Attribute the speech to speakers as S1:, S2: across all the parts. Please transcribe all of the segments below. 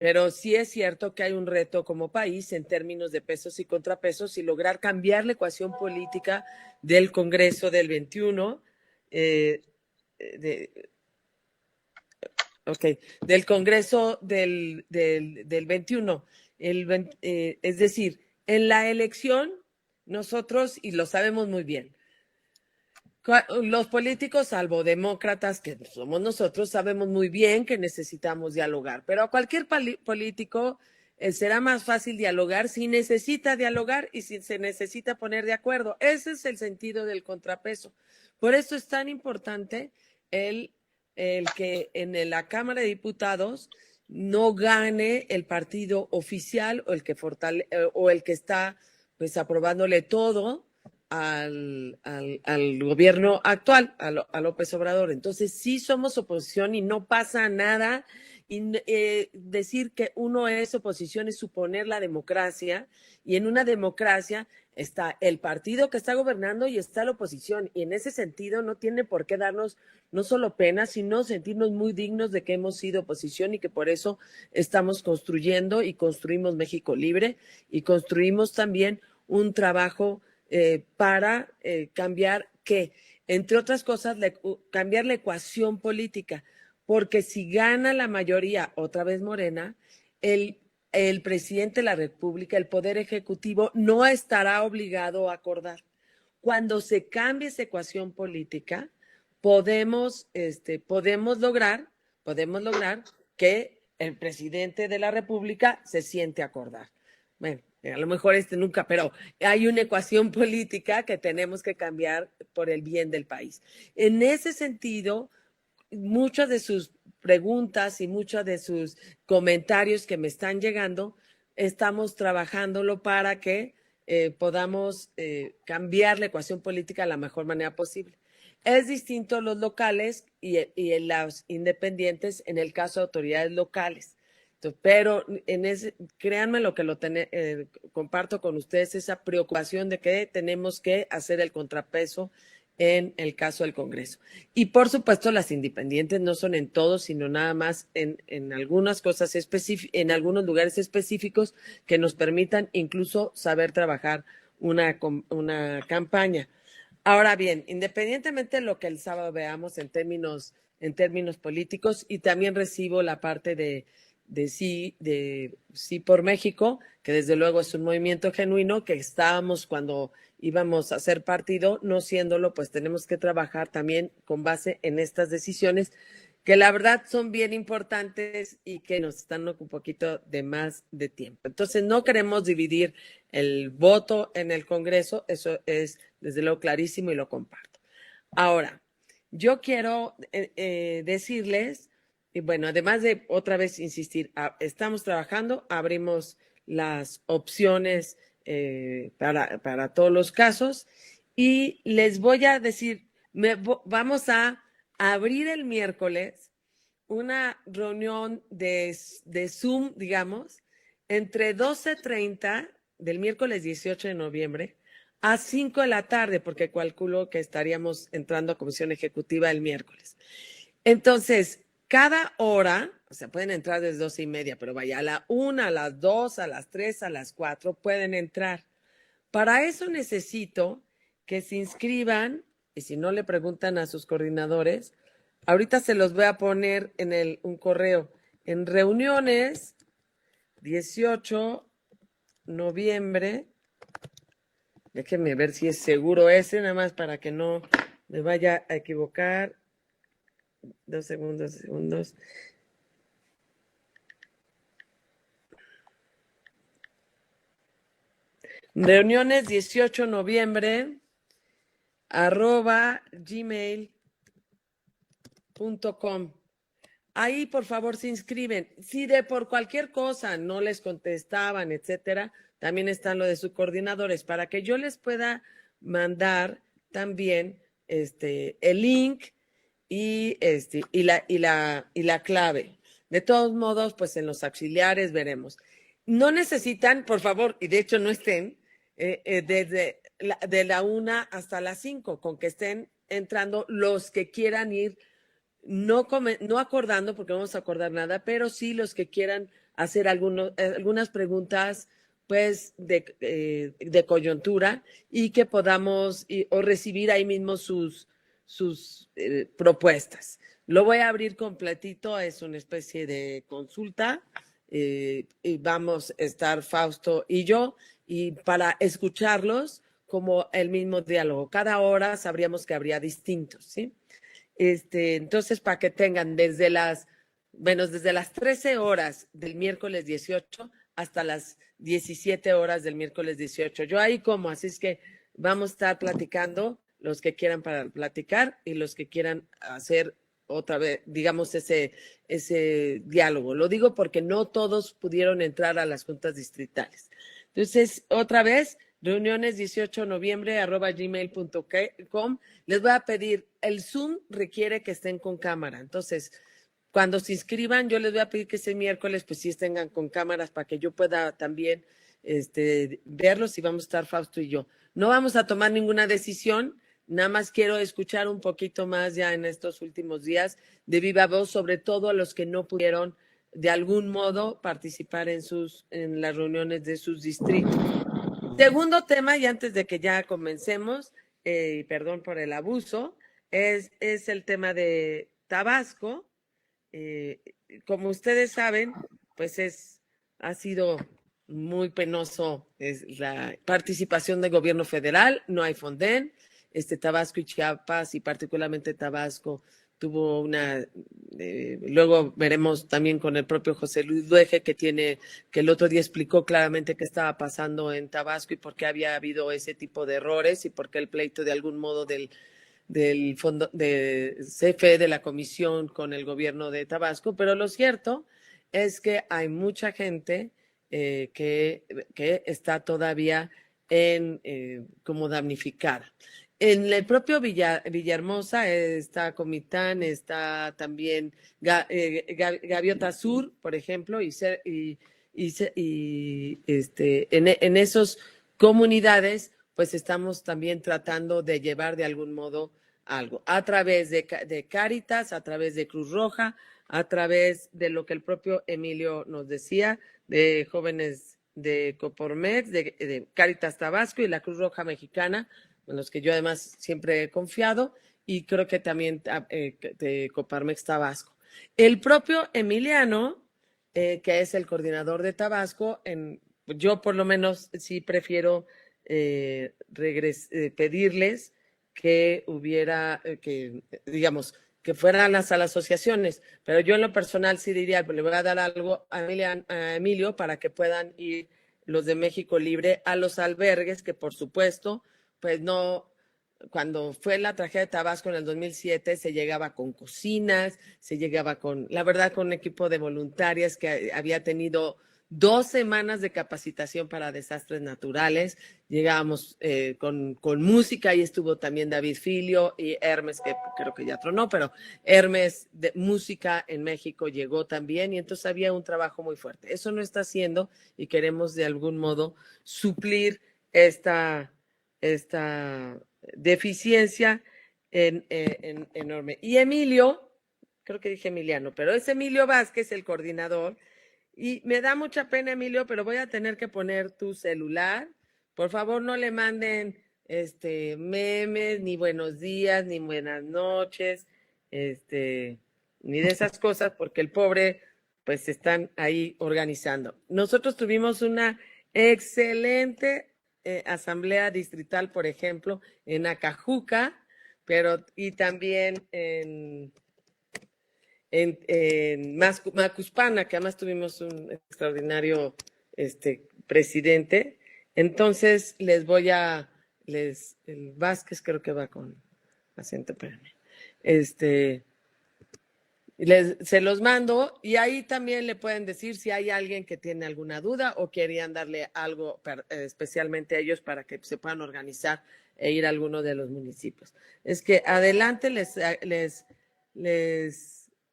S1: Pero sí es cierto que hay un reto como país en términos de pesos y contrapesos y lograr cambiar la ecuación política del Congreso del 21, de, ok, del Congreso del 21. Es decir, en la elección, nosotros, y lo sabemos muy bien, los políticos, salvo demócratas, que somos nosotros, sabemos muy bien que necesitamos dialogar, pero a cualquier político será más fácil dialogar si necesita dialogar y si se necesita poner de acuerdo. Ese es el sentido del contrapeso. Por eso es tan importante el, el que en la Cámara de Diputados no gane el partido oficial o el que o el que está pues aprobándole todo al gobierno actual, a López Obrador. Entonces, sí somos oposición y no pasa nada. Y decir que uno es oposición es suponer la democracia, y en una democracia está el partido que está gobernando y está la oposición, y en ese sentido no tiene por qué darnos no solo pena, sino sentirnos muy dignos de que hemos sido oposición y que por eso estamos construyendo y construimos México libre y construimos también un trabajo para cambiar ¿qué? Entre otras cosas, cambiar la ecuación política, porque si gana la mayoría, otra vez Morena, el presidente de la República, el Poder Ejecutivo, no estará obligado a acordar. Cuando se cambie esa ecuación política, podemos lograr que el presidente de la República se siente a acordar. Bueno, a lo mejor nunca, pero hay una ecuación política que tenemos que cambiar por el bien del país. En ese sentido, muchas de sus preguntas y muchos de sus comentarios que me están llegando, estamos trabajándolo para que podamos cambiar la ecuación política de la mejor manera posible. Es distinto los locales y los independientes en el caso de autoridades locales. Pero créanme lo que comparto con ustedes, esa preocupación de que tenemos que hacer el contrapeso en el caso del Congreso. Y por supuesto, las independientes no son en todos, sino nada más en algunas cosas en algunos lugares específicos que nos permitan incluso saber trabajar una campaña. Ahora bien, independientemente de lo que el sábado veamos en términos políticos, y también recibo la parte de sí por México, que desde luego es un movimiento genuino, que estábamos cuando íbamos a ser partido, no siéndolo, pues tenemos que trabajar también con base en estas decisiones, que la verdad son bien importantes y que nos están dando un poquito de más de tiempo. Entonces, no queremos dividir el voto en el Congreso, eso es desde luego clarísimo y lo comparto. Ahora, yo quiero decirles, y bueno, además de otra vez insistir, estamos trabajando, abrimos las opciones para todos los casos, y les voy a decir, vamos a abrir el miércoles una reunión de Zoom, digamos, entre 12:30 del miércoles 18 de noviembre a 5 de la tarde, porque calculo que estaríamos entrando a comisión ejecutiva el miércoles. Entonces, cada hora, o sea, pueden entrar desde 12:30, pero vaya, a la 1, a las 2, a las 3, a las 4, pueden entrar. Para eso necesito que se inscriban, y si no le preguntan a sus coordinadores, ahorita se los voy a poner en un correo. En reuniones, 18 noviembre, déjenme ver si es seguro ese, nada más para que no me vaya a equivocar. 2 segundos. Reuniones 18 noviembre @gmail.com. Ahí, por favor, se inscriben. Si por cualquier cosa no les contestaban, etcétera, también están lo de sus coordinadores para que yo les pueda mandar también el link y la clave. De todos modos, pues en los auxiliares veremos. No necesitan, por favor, y de hecho no estén desde de la 1 hasta las 5, con que estén entrando los que quieran ir, no acordando, porque no vamos a acordar nada, pero sí los que quieran hacer algunas preguntas pues de coyuntura y que podamos o recibir ahí mismo sus propuestas. Lo voy a abrir completito, es una especie de consulta y vamos a estar Fausto y yo y para escucharlos como el mismo diálogo. Cada hora sabríamos que habría distintos, ¿sí? Entonces, para que tengan desde las 13 horas del miércoles 18 hasta las 17 horas del miércoles 18. Yo ahí como, así es que vamos a estar platicando los que quieran para platicar y los que quieran hacer otra vez, digamos, ese diálogo. Lo digo porque no todos pudieron entrar a las juntas distritales. Entonces, otra vez, reuniones 18 de noviembre @gmail.com. Les voy a pedir, el Zoom requiere que estén con cámara. Entonces, cuando se inscriban, yo les voy a pedir que ese miércoles, pues sí estén con cámaras para que yo pueda también verlos y vamos a estar Fausto y yo. No vamos a tomar ninguna decisión, nada más quiero escuchar un poquito más ya en estos últimos días de viva voz, sobre todo a los que no pudieron de algún modo participar en las reuniones de sus distritos. Segundo tema, y antes de que ya comencemos, perdón por el abuso, es el tema de Tabasco. Como ustedes saben, pues ha sido muy penoso la participación del gobierno federal, no hay Fonden, Tabasco y Chiapas y particularmente Tabasco tuvo luego veremos también con el propio José Luis Dueje que el otro día explicó claramente qué estaba pasando en Tabasco y por qué había habido ese tipo de errores y por qué el pleito de algún modo del fondo de CFE, de la comisión con el gobierno de Tabasco, pero lo cierto es que hay mucha gente que está todavía como damnificada. En el propio Villahermosa está Comitán, está también Gaviota Sur, por ejemplo, en esas comunidades, pues estamos también tratando de llevar de algún modo algo, a través de Cáritas, a través de Cruz Roja, a través de lo que el propio Emilio nos decía, de jóvenes de Copormex, de Cáritas Tabasco y la Cruz Roja Mexicana, en los que yo además siempre he confiado, y creo que también de Coparmex Tabasco. El propio Emiliano, que es el coordinador de Tabasco, yo por lo menos sí prefiero pedirles que hubiera, digamos, que fueran a las asociaciones, pero yo en lo personal sí diría, pues le voy a dar algo a Emilio para que puedan ir los de México Libre a los albergues, que por supuesto, pues no, cuando fue la tragedia de Tabasco en el 2007, se llegaba con cocinas, se llegaba la verdad, con un equipo de voluntarias que había tenido 2 semanas de capacitación para desastres naturales. Llegábamos con música, y estuvo también David Filio y Hermes, que creo que ya tronó, pero Hermes de música en México llegó también, y entonces había un trabajo muy fuerte. Eso no está haciendo y queremos de algún modo suplir esta deficiencia enorme. Y Emilio, creo que dije Emiliano, pero es Emilio Vázquez, el coordinador, y me da mucha pena, Emilio, pero voy a tener que poner tu celular. Por favor, no le manden memes, ni buenos días, ni buenas noches, ni de esas cosas, porque el pobre, pues están ahí organizando. Nosotros tuvimos una excelente asamblea distrital, por ejemplo, en Acajuca, y también en Macuspana, que además tuvimos un extraordinario presidente. Entonces el Vázquez creo que va con acento, espérame. Se los mando, y ahí también le pueden decir si hay alguien que tiene alguna duda o querían darle algo especialmente a ellos para que se puedan organizar e ir a alguno de los municipios. Es que adelante, les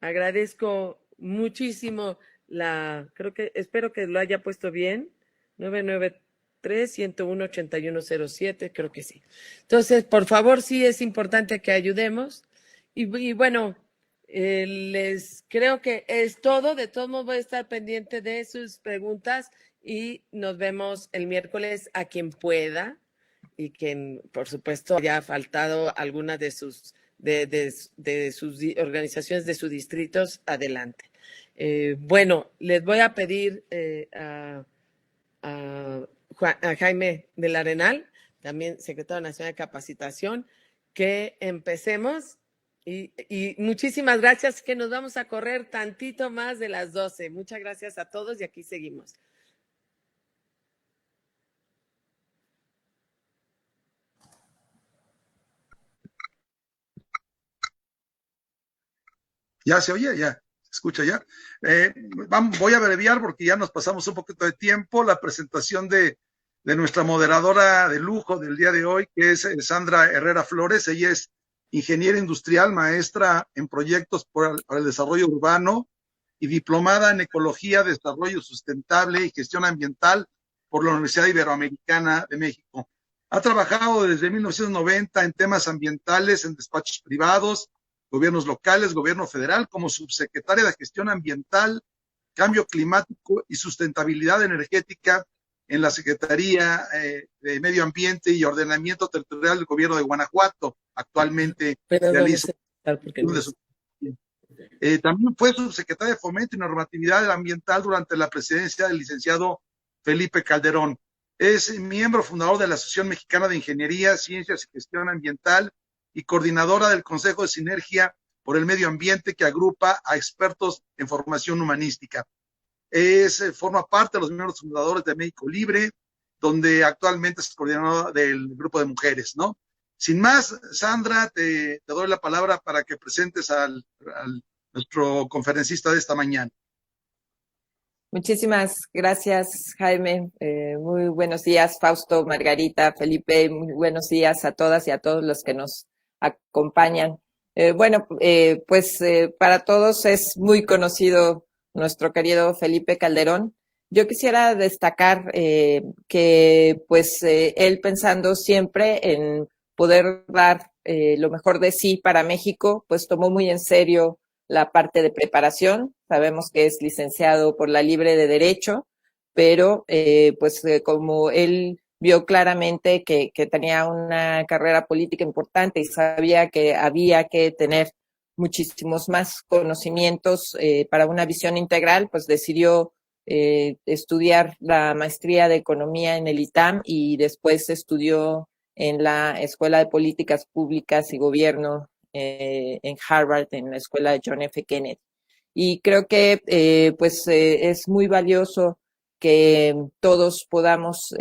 S1: agradezco muchísimo espero que lo haya puesto bien, 993-101-8107, creo que sí. Entonces, por favor, sí es importante que ayudemos y bueno, Les creo que es todo. De todos modos voy a estar pendiente de sus preguntas y nos vemos el miércoles a quien pueda y quien, por supuesto, haya faltado alguna de sus organizaciones de sus distritos, adelante. Bueno, les voy a pedir a Jaime del Arenal, también secretario nacional de capacitación, que empecemos y muchísimas gracias, que nos vamos a correr tantito más de las 12. Muchas gracias a todos y aquí seguimos.
S2: ¿Ya se oye? ¿Ya? ¿Se escucha ya? Voy a abreviar porque ya nos pasamos un poquito de tiempo. La presentación de nuestra moderadora de lujo del día de hoy, que es Sandra Herrera Flores. Ella es ingeniera industrial, maestra en proyectos para el desarrollo urbano y diplomada en ecología, desarrollo sustentable y gestión ambiental por la Universidad Iberoamericana de México. Ha trabajado desde 1990 en temas ambientales en despachos privados, gobiernos locales, gobierno federal, como subsecretaria de Gestión Ambiental, Cambio Climático y Sustentabilidad Energética en la Secretaría de Medio Ambiente y Ordenamiento Territorial del Gobierno de Guanajuato. Actualmente realiza también fue subsecretaria de Fomento y Normatividad Ambiental durante la presidencia del licenciado Felipe Calderón. Es miembro fundador de la Asociación Mexicana de Ingeniería, Ciencias y Gestión Ambiental y coordinadora del Consejo de Sinergia por el Medio Ambiente, que agrupa a expertos en formación humanística. Forma parte de los miembros fundadores de México Libre, donde actualmente es coordinadora del grupo de mujeres, ¿no? Sin más, Sandra, te doy la palabra para que presentes al nuestro conferencista de esta mañana.
S3: Muchísimas gracias, Jaime. Muy buenos días, Fausto, Margarita, Felipe. Muy buenos días a todas y a todos los que nos acompañan. Para todos es muy conocido nuestro querido Felipe Calderón. Yo quisiera destacar que él, pensando siempre en poder dar lo mejor de sí para México, pues tomó muy en serio la parte de preparación. Sabemos que es licenciado por la Libre de Derecho, pero como él vio claramente que tenía una carrera política importante y sabía que había que tener muchísimos más conocimientos para una visión integral, pues decidió estudiar la maestría de Economía en el ITAM y después estudió en la Escuela de Políticas Públicas y Gobierno en Harvard, en la escuela de John F. Kennedy. Y creo que es muy valioso que todos podamos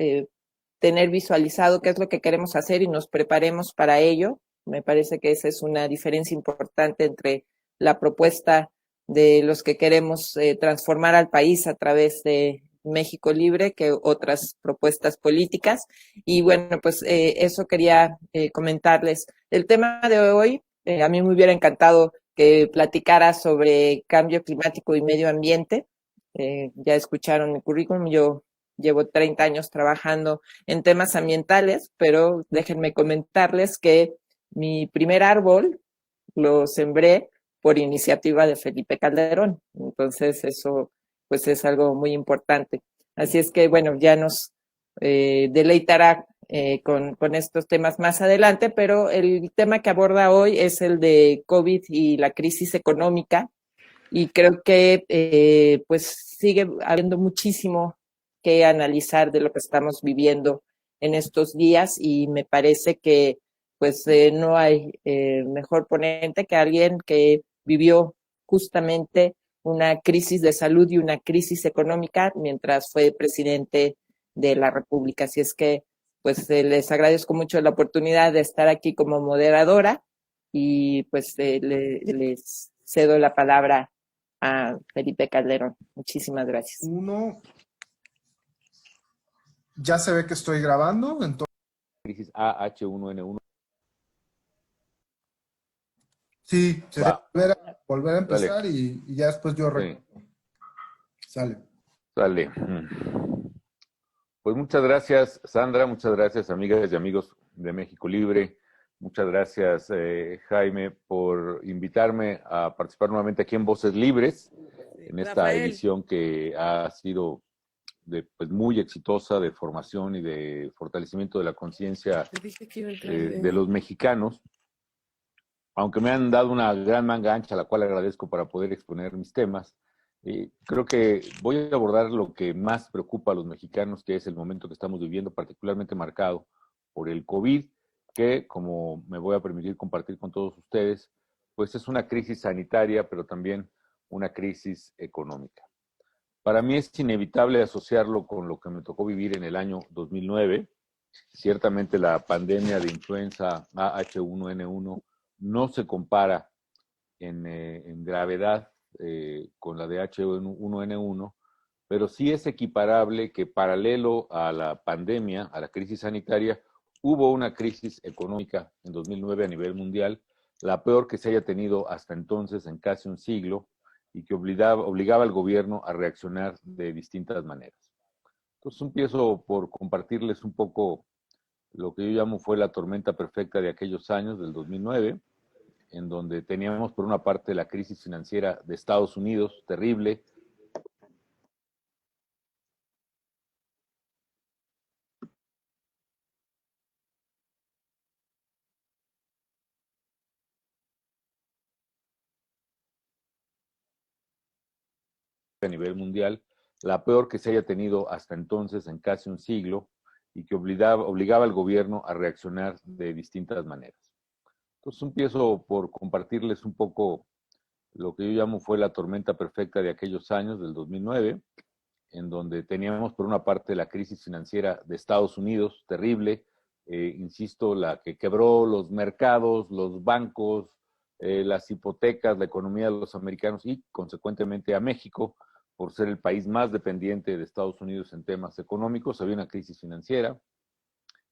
S3: tener visualizado qué es lo que queremos hacer y nos preparemos para ello. Me parece que esa es una diferencia importante entre la propuesta de los que queremos transformar al país a través de México Libre que otras propuestas políticas. Y bueno, pues eso quería comentarles. El tema de hoy, a mí me hubiera encantado que platicara sobre cambio climático y medio ambiente. Ya escucharon mi currículum, yo llevo 30 años trabajando en temas ambientales, pero déjenme comentarles que mi primer árbol lo sembré por iniciativa de Felipe Calderón. Entonces eso pues es algo muy importante. Así es que bueno, ya nos deleitará con estos temas más adelante, pero el tema que aborda hoy es el de COVID y la crisis económica, y creo que pues sigue habiendo muchísimo que analizar de lo que estamos viviendo en estos días, y me parece que no hay mejor ponente que alguien que vivió justamente una crisis de salud y una crisis económica mientras fue presidente de la República. Así es que les agradezco mucho la oportunidad de estar aquí como moderadora y les cedo la palabra a Felipe Calderón. Muchísimas gracias.
S4: Ya se ve que estoy grabando, entonces.
S5: Crisis AH1N1.
S4: Sí, sería volver a empezar y ya después yo
S5: sí.
S4: Sale.
S5: Pues muchas gracias, Sandra, muchas gracias, amigas y amigos de México Libre, Muchas gracias, Jaime, por invitarme a participar nuevamente aquí en Voces Libres, en esta
S1: Rafael,
S5: edición que ha sido pues, muy exitosa de formación y de fortalecimiento de la conciencia
S1: te dije que iba a entrar
S5: de los mexicanos, aunque me han dado una gran manga ancha, a la cual agradezco para poder exponer mis temas. Creo que voy a abordar lo que más preocupa a los mexicanos, que es el momento que estamos viviendo, particularmente marcado por el COVID, que, como me voy a permitir compartir con todos ustedes, pues es una crisis sanitaria, pero también una crisis económica. Para mí es inevitable asociarlo con lo que me tocó vivir en el año 2009. Ciertamente la pandemia de influenza H1N1 no se compara en gravedad con la de H1N1, pero sí es equiparable que paralelo a la pandemia, a la crisis sanitaria, hubo una crisis económica en 2009 a nivel mundial, la peor que se haya tenido hasta entonces en casi un siglo, y que obligaba al gobierno a reaccionar de distintas maneras. Entonces empiezo por compartirles un poco lo que yo llamo fue la tormenta perfecta de aquellos años, del 2009, en donde teníamos por una parte la crisis financiera de Estados Unidos, terrible. A nivel mundial, la peor que se haya tenido hasta entonces en casi un siglo, y que obligaba al gobierno a reaccionar de distintas maneras. Entonces empiezo por compartirles un poco lo que yo llamo fue la tormenta perfecta de aquellos años, del 2009, en donde teníamos por una parte la crisis financiera de Estados Unidos, terrible, insisto, la que quebró los mercados, los bancos, las hipotecas, la economía de los americanos y consecuentemente a México, por ser el país más dependiente de Estados Unidos en temas económicos. Había una crisis financiera,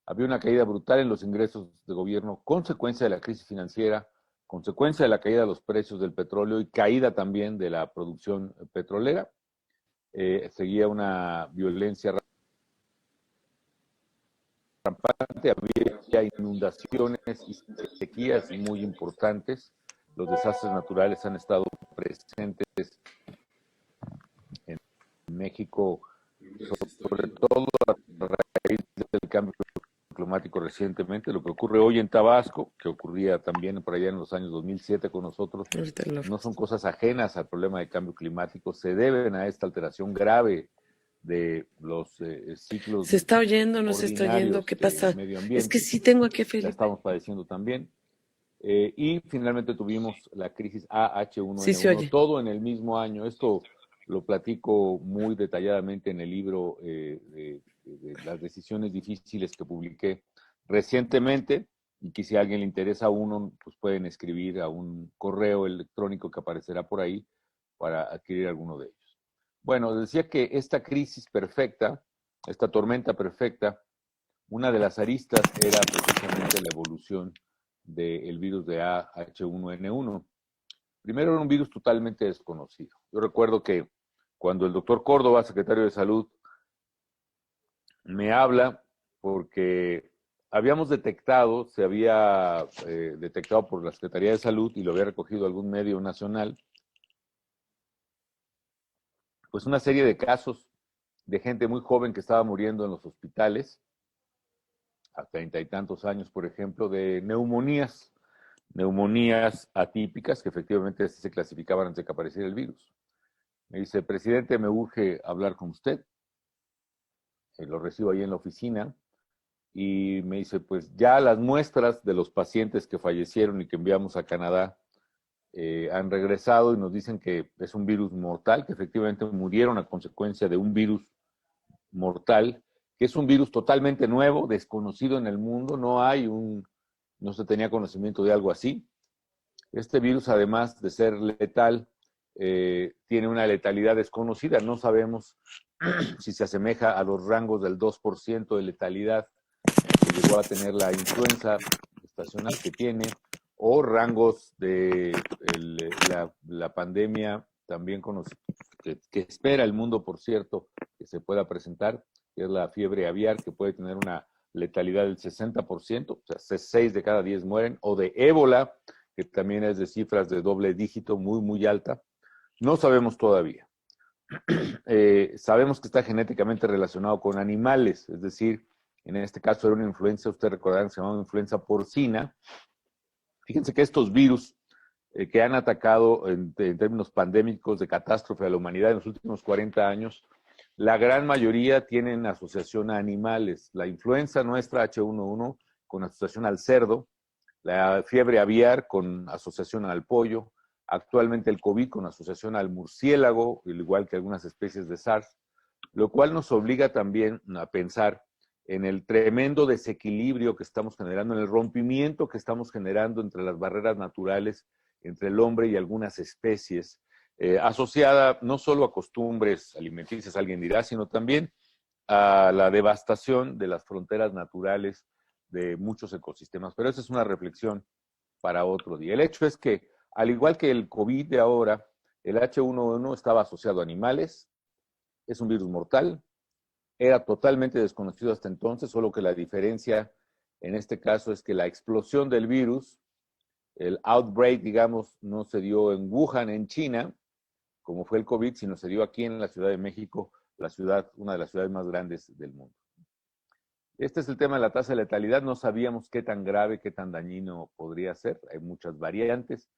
S5: había una caída brutal en los ingresos de gobierno, consecuencia de la crisis financiera, consecuencia de la caída de los precios del petróleo y caída también de la producción petrolera. Seguía una violencia rampante, había inundaciones y sequías muy importantes. Los desastres naturales han estado presentes en México, sobre todo a raíz del cambio climático recientemente. Lo que ocurre hoy en Tabasco, que ocurría también por allá en los años 2007 con nosotros, no son cosas ajenas al problema de cambio climático, se deben a esta alteración grave de los ciclos.
S1: ¿Se está oyendo o no se está oyendo? ¿Qué pasa?
S5: Medio ambiente.
S1: Es que sí tengo aquí a Felipe.
S5: La estamos padeciendo también. Y finalmente tuvimos la crisis AH1N1,
S1: sí se oye.
S5: Todo en el mismo año. Esto lo platico muy detalladamente en el libro de las decisiones difíciles que publiqué recientemente, y que si a alguien le interesa uno, pues pueden escribir a un correo electrónico que aparecerá por ahí para adquirir alguno de ellos. Bueno, decía que esta crisis perfecta, esta tormenta perfecta, una de las aristas era precisamente la evolución del virus de H1N1. Primero era un virus totalmente desconocido. Yo recuerdo que cuando el doctor Córdoba, secretario de Salud, me habla porque habíamos detectado, se había detectado por la Secretaría de Salud y lo había recogido algún medio nacional, pues una serie de casos de gente muy joven que estaba muriendo en los hospitales, a 30 y tantos años, por ejemplo, de neumonías atípicas, que efectivamente se clasificaban antes de que apareciera el virus. Me dice: presidente, me urge hablar con usted. Lo recibo ahí en la oficina y me dice: pues ya las muestras de los pacientes que fallecieron y que enviamos a Canadá han regresado y nos dicen que es un virus mortal, que efectivamente murieron a consecuencia de un virus mortal, que es un virus totalmente nuevo, desconocido en el mundo, no se tenía conocimiento de algo así. Este virus, además de ser letal, tiene una letalidad desconocida. No sabemos si se asemeja a los rangos del 2% de letalidad que llegó a tener la influenza estacional que tiene, o rangos de la pandemia también conocida, que espera el mundo, por cierto, que se pueda presentar, que es la fiebre aviar, que puede tener una letalidad del 60%, o sea, 6 de cada 10 mueren, o de ébola, que también es de cifras de doble dígito, muy, muy alta. No sabemos todavía. Sabemos que está genéticamente relacionado con animales, es decir, en este caso era una influenza, ustedes recordarán, se llamaba influenza porcina. Fíjense que estos virus que han atacado en términos pandémicos de catástrofe a la humanidad en los últimos 40 años, la gran mayoría tienen asociación a animales. La influenza nuestra H1N1 con asociación al cerdo, la fiebre aviar con asociación al pollo, actualmente el COVID con asociación al murciélago, al igual que algunas especies de SARS, lo cual nos obliga también a pensar en el tremendo desequilibrio que estamos generando, en el rompimiento que estamos generando entre las barreras naturales, entre el hombre y algunas especies, asociada no solo a costumbres alimenticias, alguien dirá, sino también a la devastación de las fronteras naturales de muchos ecosistemas. Pero esa es una reflexión para otro día. El hecho es que, al igual que el COVID de ahora, el H1N1 estaba asociado a animales, es un virus mortal, era totalmente desconocido hasta entonces, solo que la diferencia en este caso es que la explosión del virus, el outbreak, digamos, no se dio en Wuhan, en China, como fue el COVID, sino se dio aquí en la Ciudad de México, la ciudad, una de las ciudades más grandes del mundo. Este es el tema de la tasa de letalidad. No sabíamos qué tan grave, qué tan dañino podría ser. Hay muchas variantes,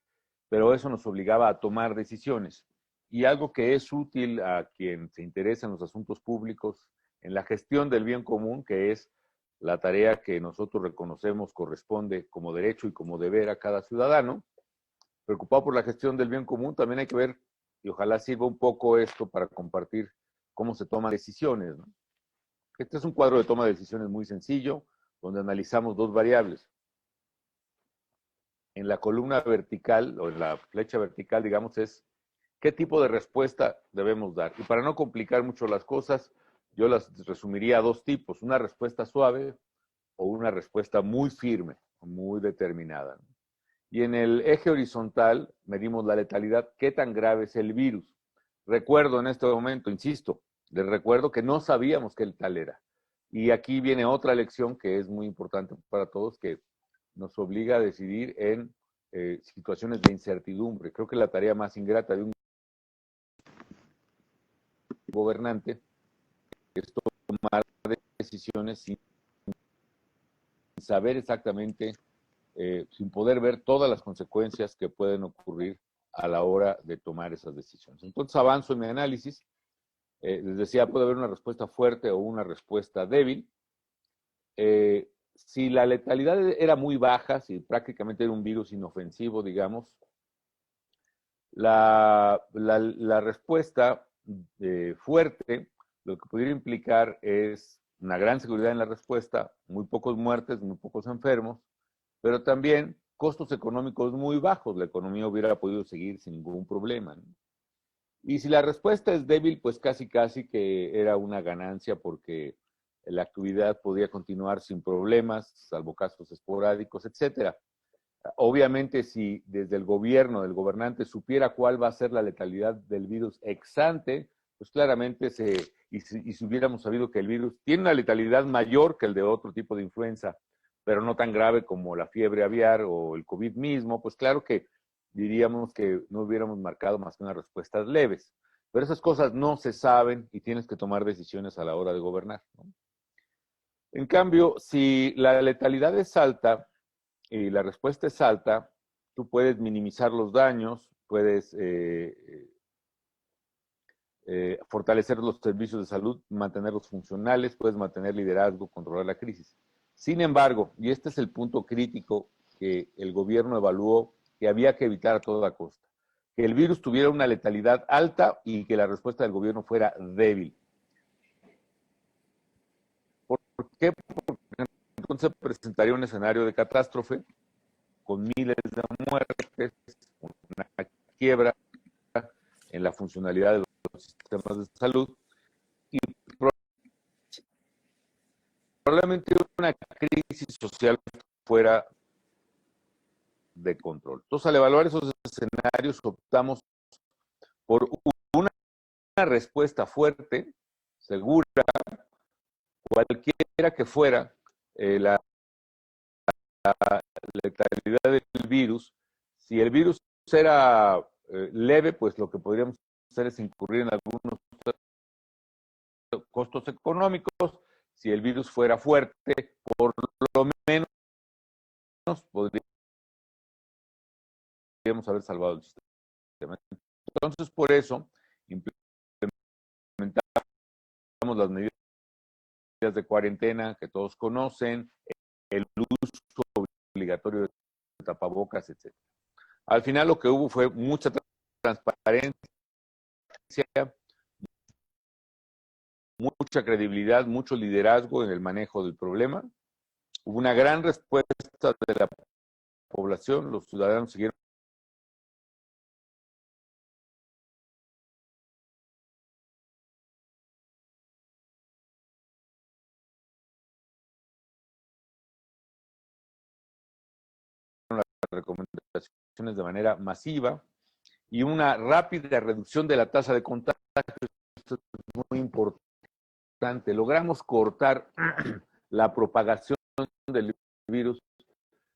S5: pero eso nos obligaba a tomar decisiones. Y algo que es útil a quien se interesa en los asuntos públicos, en la gestión del bien común, que es la tarea que nosotros reconocemos corresponde como derecho y como deber a cada ciudadano, preocupado por la gestión del bien común, también hay que ver, y ojalá sirva un poco esto para compartir cómo se toman decisiones, ¿no? Este es un cuadro de toma de decisiones muy sencillo, donde analizamos dos variables. En la columna vertical, o en la flecha vertical, digamos, es qué tipo de respuesta debemos dar. Y para no complicar mucho las cosas, yo las resumiría a dos tipos, una respuesta suave o una respuesta muy firme, muy determinada. Y en el eje horizontal medimos la letalidad, qué tan grave es el virus. Recuerdo en este momento, insisto, les recuerdo que no sabíamos qué tal era. Y aquí viene otra lección que es muy importante para todos, que nos obliga a decidir en situaciones de incertidumbre. Creo que la tarea más ingrata de un gobernante es tomar decisiones sin saber exactamente, sin poder ver todas las consecuencias que pueden ocurrir a la hora de tomar esas decisiones. Entonces avanzo en mi análisis. Les decía, puede haber una respuesta fuerte o una respuesta débil. Si la letalidad era muy baja, si prácticamente era un virus inofensivo, digamos, la respuesta fuerte, lo que pudiera implicar es una gran seguridad en la respuesta, muy pocos muertes, muy pocos enfermos, pero también costos económicos muy bajos. La economía hubiera podido seguir sin ningún problema, ¿no? Y si la respuesta es débil, pues casi que era una ganancia porque la actividad podía continuar sin problemas, salvo casos esporádicos, etcétera. Obviamente, si desde el gobierno, el gobernante, supiera cuál va a ser la letalidad del virus ex ante, pues claramente y si hubiéramos sabido que el virus tiene una letalidad mayor que el de otro tipo de influenza, pero no tan grave como la fiebre aviar o el COVID mismo, pues claro que diríamos que no hubiéramos marcado más que unas respuestas leves. Pero esas cosas no se saben y tienes que tomar decisiones a la hora de gobernar, ¿no? En cambio, si la letalidad es alta y la respuesta es alta, tú puedes minimizar los daños, puedes fortalecer los servicios de salud, mantenerlos funcionales, puedes mantener liderazgo, controlar la crisis. Sin embargo, y este es el punto crítico que el gobierno evaluó que había que evitar a toda costa, que el virus tuviera una letalidad alta y que la respuesta del gobierno fuera débil. ¿Por qué? Porque entonces presentaría un escenario de catástrofe con miles de muertes, una quiebra en la funcionalidad de los sistemas de salud y probablemente una crisis social fuera de control. Entonces, al evaluar esos escenarios, optamos por una respuesta fuerte, segura, cualquiera que fuera la letalidad del virus. Si el virus era leve, pues lo que podríamos hacer es incurrir en algunos costos económicos. Si el virus fuera fuerte, por lo menos podríamos haber salvado el sistema. Entonces, por eso, implementamos las medidas de cuarentena que todos conocen, el uso obligatorio de tapabocas, etc. Al final lo que hubo fue mucha transparencia, mucha credibilidad, mucho liderazgo en el manejo del problema. Hubo una gran respuesta de la población, los ciudadanos siguieron las recomendaciones de manera masiva y una rápida reducción de la tasa de contagio. Esto es muy importante. Logramos cortar la propagación del virus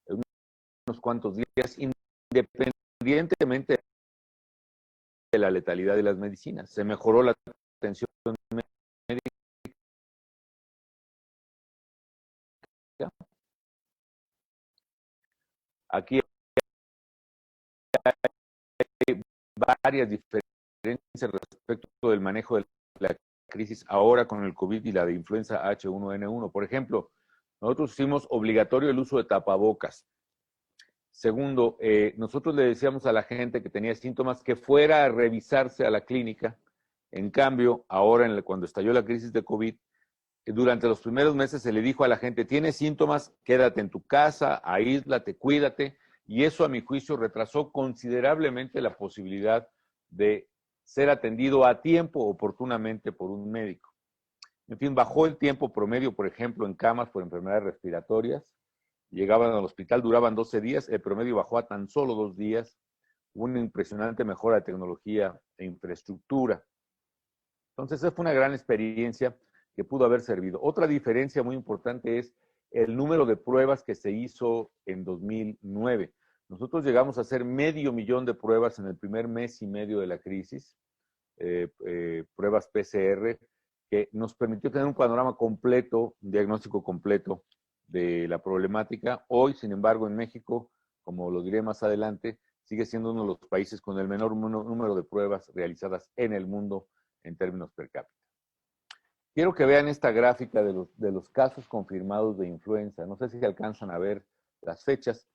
S5: en unos cuantos días, independientemente de la letalidad de las medicinas. Se mejoró la atención médica. Aquí hay varias diferencias respecto del manejo de la crisis ahora con el COVID y la de influenza H1N1. Por ejemplo, nosotros hicimos obligatorio el uso de tapabocas. Segundo, nosotros le decíamos a la gente que tenía síntomas que fuera a revisarse a la clínica. En cambio, ahora cuando estalló la crisis de COVID, durante los primeros meses se le dijo a la gente, tienes síntomas, quédate en tu casa, aíslate, cuídate, y eso a mi juicio retrasó considerablemente la posibilidad de ser atendido a tiempo, oportunamente, por un médico. En fin, bajó el tiempo promedio, por ejemplo, en camas por enfermedades respiratorias. Llegaban al hospital, duraban 12 días, el promedio bajó a tan solo 2 días, una impresionante mejora de tecnología e infraestructura. Entonces, esa fue una gran experiencia que pudo haber servido. Otra diferencia muy importante es el número de pruebas que se hizo en 2009. Nosotros llegamos a hacer 500,000 de pruebas en el primer mes y medio de la crisis, pruebas PCR, que nos permitió tener un panorama completo, un diagnóstico completo de la problemática. Hoy, sin embargo, en México, como lo diré más adelante, sigue siendo uno de los países con el menor número de pruebas realizadas en el mundo en términos per cápita. Quiero que vean esta gráfica de los casos confirmados de influenza. No sé si se alcanzan a ver las fechas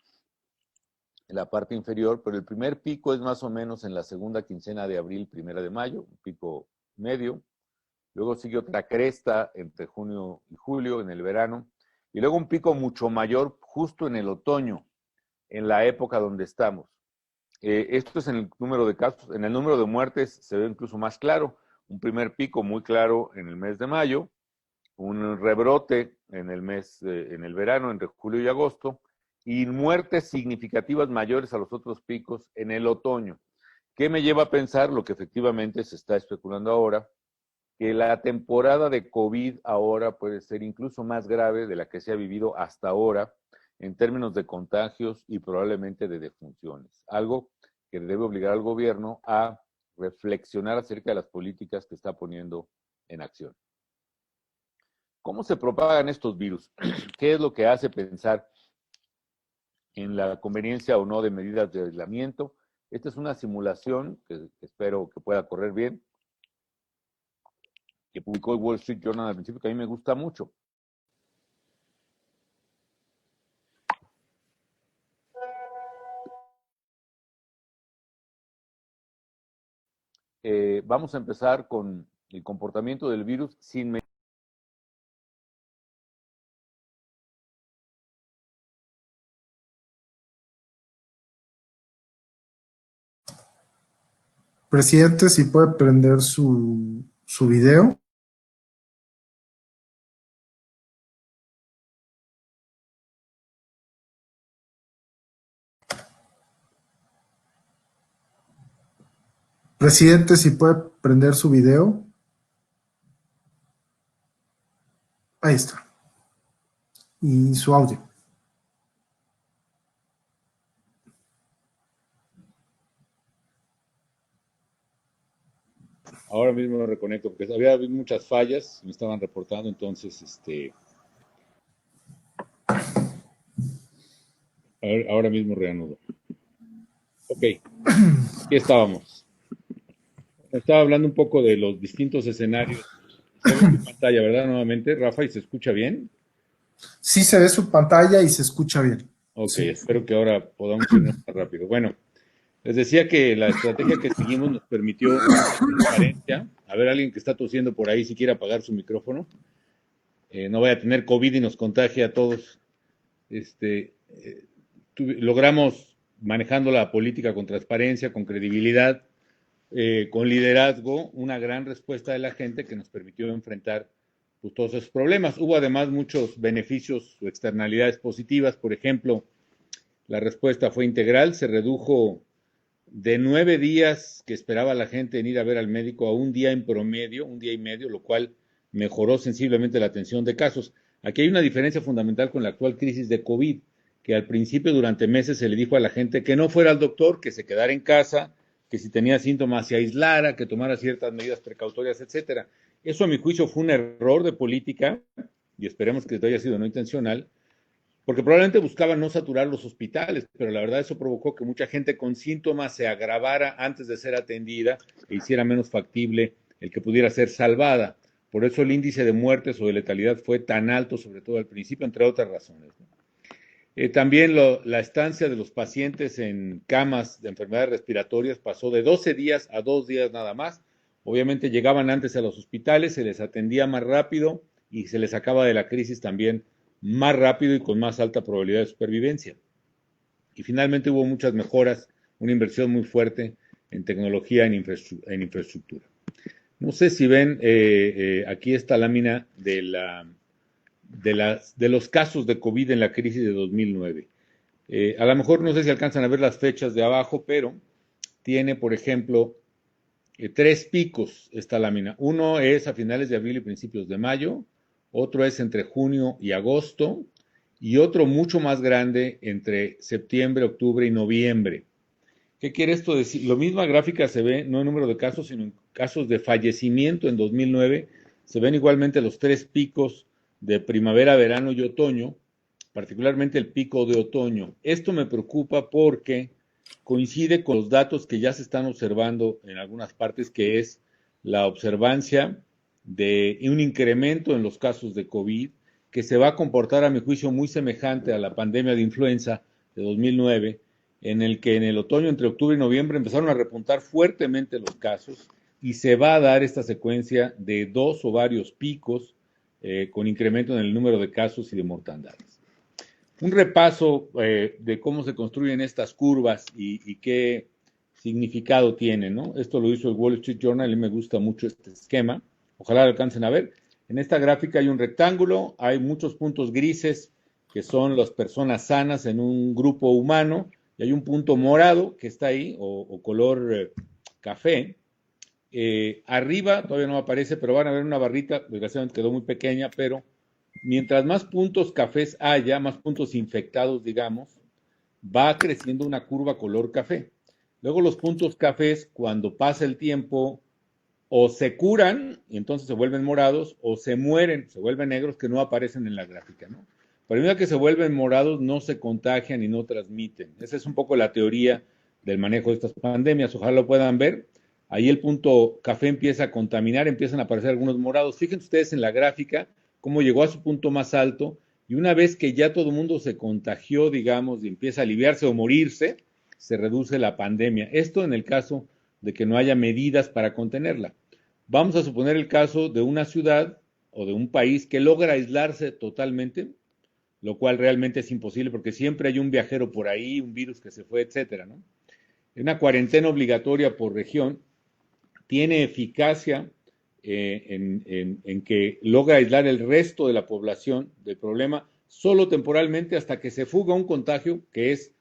S5: en la parte inferior, pero el primer pico es más o menos en la segunda quincena de abril, 1 de mayo, un pico medio. Luego sigue otra cresta entre junio y julio, en el verano. Y luego un pico mucho mayor justo en el otoño, en la época donde estamos. Esto es en el número de casos. En el número de muertes se ve incluso más claro. Un primer pico muy claro en el mes de mayo, un rebrote en el verano, entre julio y agosto, y muertes significativas mayores a los otros picos en el otoño. ¿Qué me lleva a pensar lo que efectivamente se está especulando ahora? Que la temporada de COVID ahora puede ser incluso más grave de la que se ha vivido hasta ahora en términos de contagios y probablemente de defunciones. Algo que debe obligar al gobierno a reflexionar acerca de las políticas que está poniendo en acción. ¿Cómo se propagan estos virus? ¿Qué es lo que hace pensar en la conveniencia o no de medidas de aislamiento? Esta es una simulación que espero que pueda correr bien, que publicó el Wall Street Journal al principio, que a mí me gusta mucho. Vamos a empezar con el comportamiento del virus sin
S4: Presidente, si puede prender su video. Presidente, si puede prender su video. Ahí está. y su audio.
S5: Ahora mismo me reconecto porque había habido muchas fallas, me estaban reportando, entonces, ahora mismo reanudo. Ok, aquí estábamos. Estaba hablando un poco de los distintos escenarios. Se ve tu pantalla, ¿verdad? Nuevamente, Rafa, ¿y se escucha bien?
S4: Sí se ve su pantalla y se escucha bien.
S5: Ok,
S4: Sí.
S5: espero que ahora podamos irnos más rápido. Bueno, les decía que la estrategia que seguimos nos permitió mucha transparencia. A ver, alguien que está tosiendo por ahí, si quiere apagar su micrófono. No vaya a tener COVID y nos contagie a todos. Este, logramos, manejando la política con transparencia, con credibilidad, con liderazgo, una gran respuesta de la gente que nos permitió enfrentar pues, todos esos problemas. Hubo además muchos beneficios o externalidades positivas. Por ejemplo, la respuesta fue integral, se redujo de 9 días que esperaba la gente en ir a ver al médico a un día en promedio, un día y medio, lo cual mejoró sensiblemente la atención de casos. Aquí hay una diferencia fundamental con la actual crisis de COVID, que al principio durante meses se le dijo a la gente que no fuera al doctor, que se quedara en casa, que si tenía síntomas se aislara, que tomara ciertas medidas precautorias, etcétera. Eso a mi juicio fue un error de política y esperemos que esto haya sido no intencional, porque probablemente buscaban no saturar los hospitales, pero la verdad eso provocó que mucha gente con síntomas se agravara antes de ser atendida e hiciera menos factible el que pudiera ser salvada. Por eso el índice de muertes o de letalidad fue tan alto, sobre todo al principio, entre otras razones, ¿no? También la estancia de los pacientes en camas de enfermedades respiratorias pasó de 12 días a 2 días nada más. Obviamente llegaban antes a los hospitales, se les atendía más rápido y se les sacaba de la crisis también más rápido y con más alta probabilidad de supervivencia. Y finalmente hubo muchas mejoras, una inversión muy fuerte en tecnología, en infraestructura. No sé si ven aquí esta lámina de los casos de COVID en la crisis de 2009. A lo mejor no sé si alcanzan a ver las fechas de abajo, pero tiene, por ejemplo, 3 picos esta lámina. Uno es a finales de abril y principios de mayo, otro es entre junio y agosto, y otro mucho más grande entre septiembre, octubre y noviembre. ¿Qué quiere esto decir? Lo misma gráfica se ve no en número de casos, sino en casos de fallecimiento en 2009. Se ven igualmente los 3 picos de primavera, verano y otoño, particularmente el pico de otoño. Esto me preocupa porque coincide con los datos que ya se están observando en algunas partes, que es la observancia de un incremento en los casos de COVID, que se va a comportar, a mi juicio, muy semejante a la pandemia de influenza de 2009, en el que en el otoño, entre octubre y noviembre, empezaron a repuntar fuertemente los casos y se va a dar esta secuencia de 2 o varios picos con incremento en el número de casos y de mortandades. Un repaso de cómo se construyen estas curvas y qué significado tienen, ¿no? Esto lo hizo el Wall Street Journal y me gusta mucho este esquema. Ojalá lo alcancen a ver. En esta gráfica hay un rectángulo, hay muchos puntos grises que son las personas sanas en un grupo humano y hay un punto morado que está ahí o color café. Arriba todavía no aparece, pero van a ver una barrita, desgraciadamente quedó muy pequeña, pero mientras más puntos cafés haya, más puntos infectados, digamos, va creciendo una curva color café. Luego los puntos cafés, cuando pasa el tiempo, o se curan y entonces se vuelven morados, o se mueren, se vuelven negros, que no aparecen en la gráfica, ¿no? Pero a medida que se vuelven morados, no se contagian y no transmiten. Esa es un poco la teoría del manejo de estas pandemias. Ojalá lo puedan ver. Ahí el punto café empieza a contaminar, empiezan a aparecer algunos morados. Fíjense ustedes en la gráfica cómo llegó a su punto más alto y una vez que ya todo el mundo se contagió, digamos, y empieza a aliviarse o morirse, se reduce la pandemia. Esto en el caso de que no haya medidas para contenerla. Vamos a suponer el caso de una ciudad o de un país que logra aislarse totalmente, lo cual realmente es imposible porque siempre hay un viajero por ahí, un virus que se fue, etcétera, ¿no? Una cuarentena obligatoria por región tiene eficacia en que logra aislar el resto de la población del problema solo temporalmente hasta que se fuga un contagio que es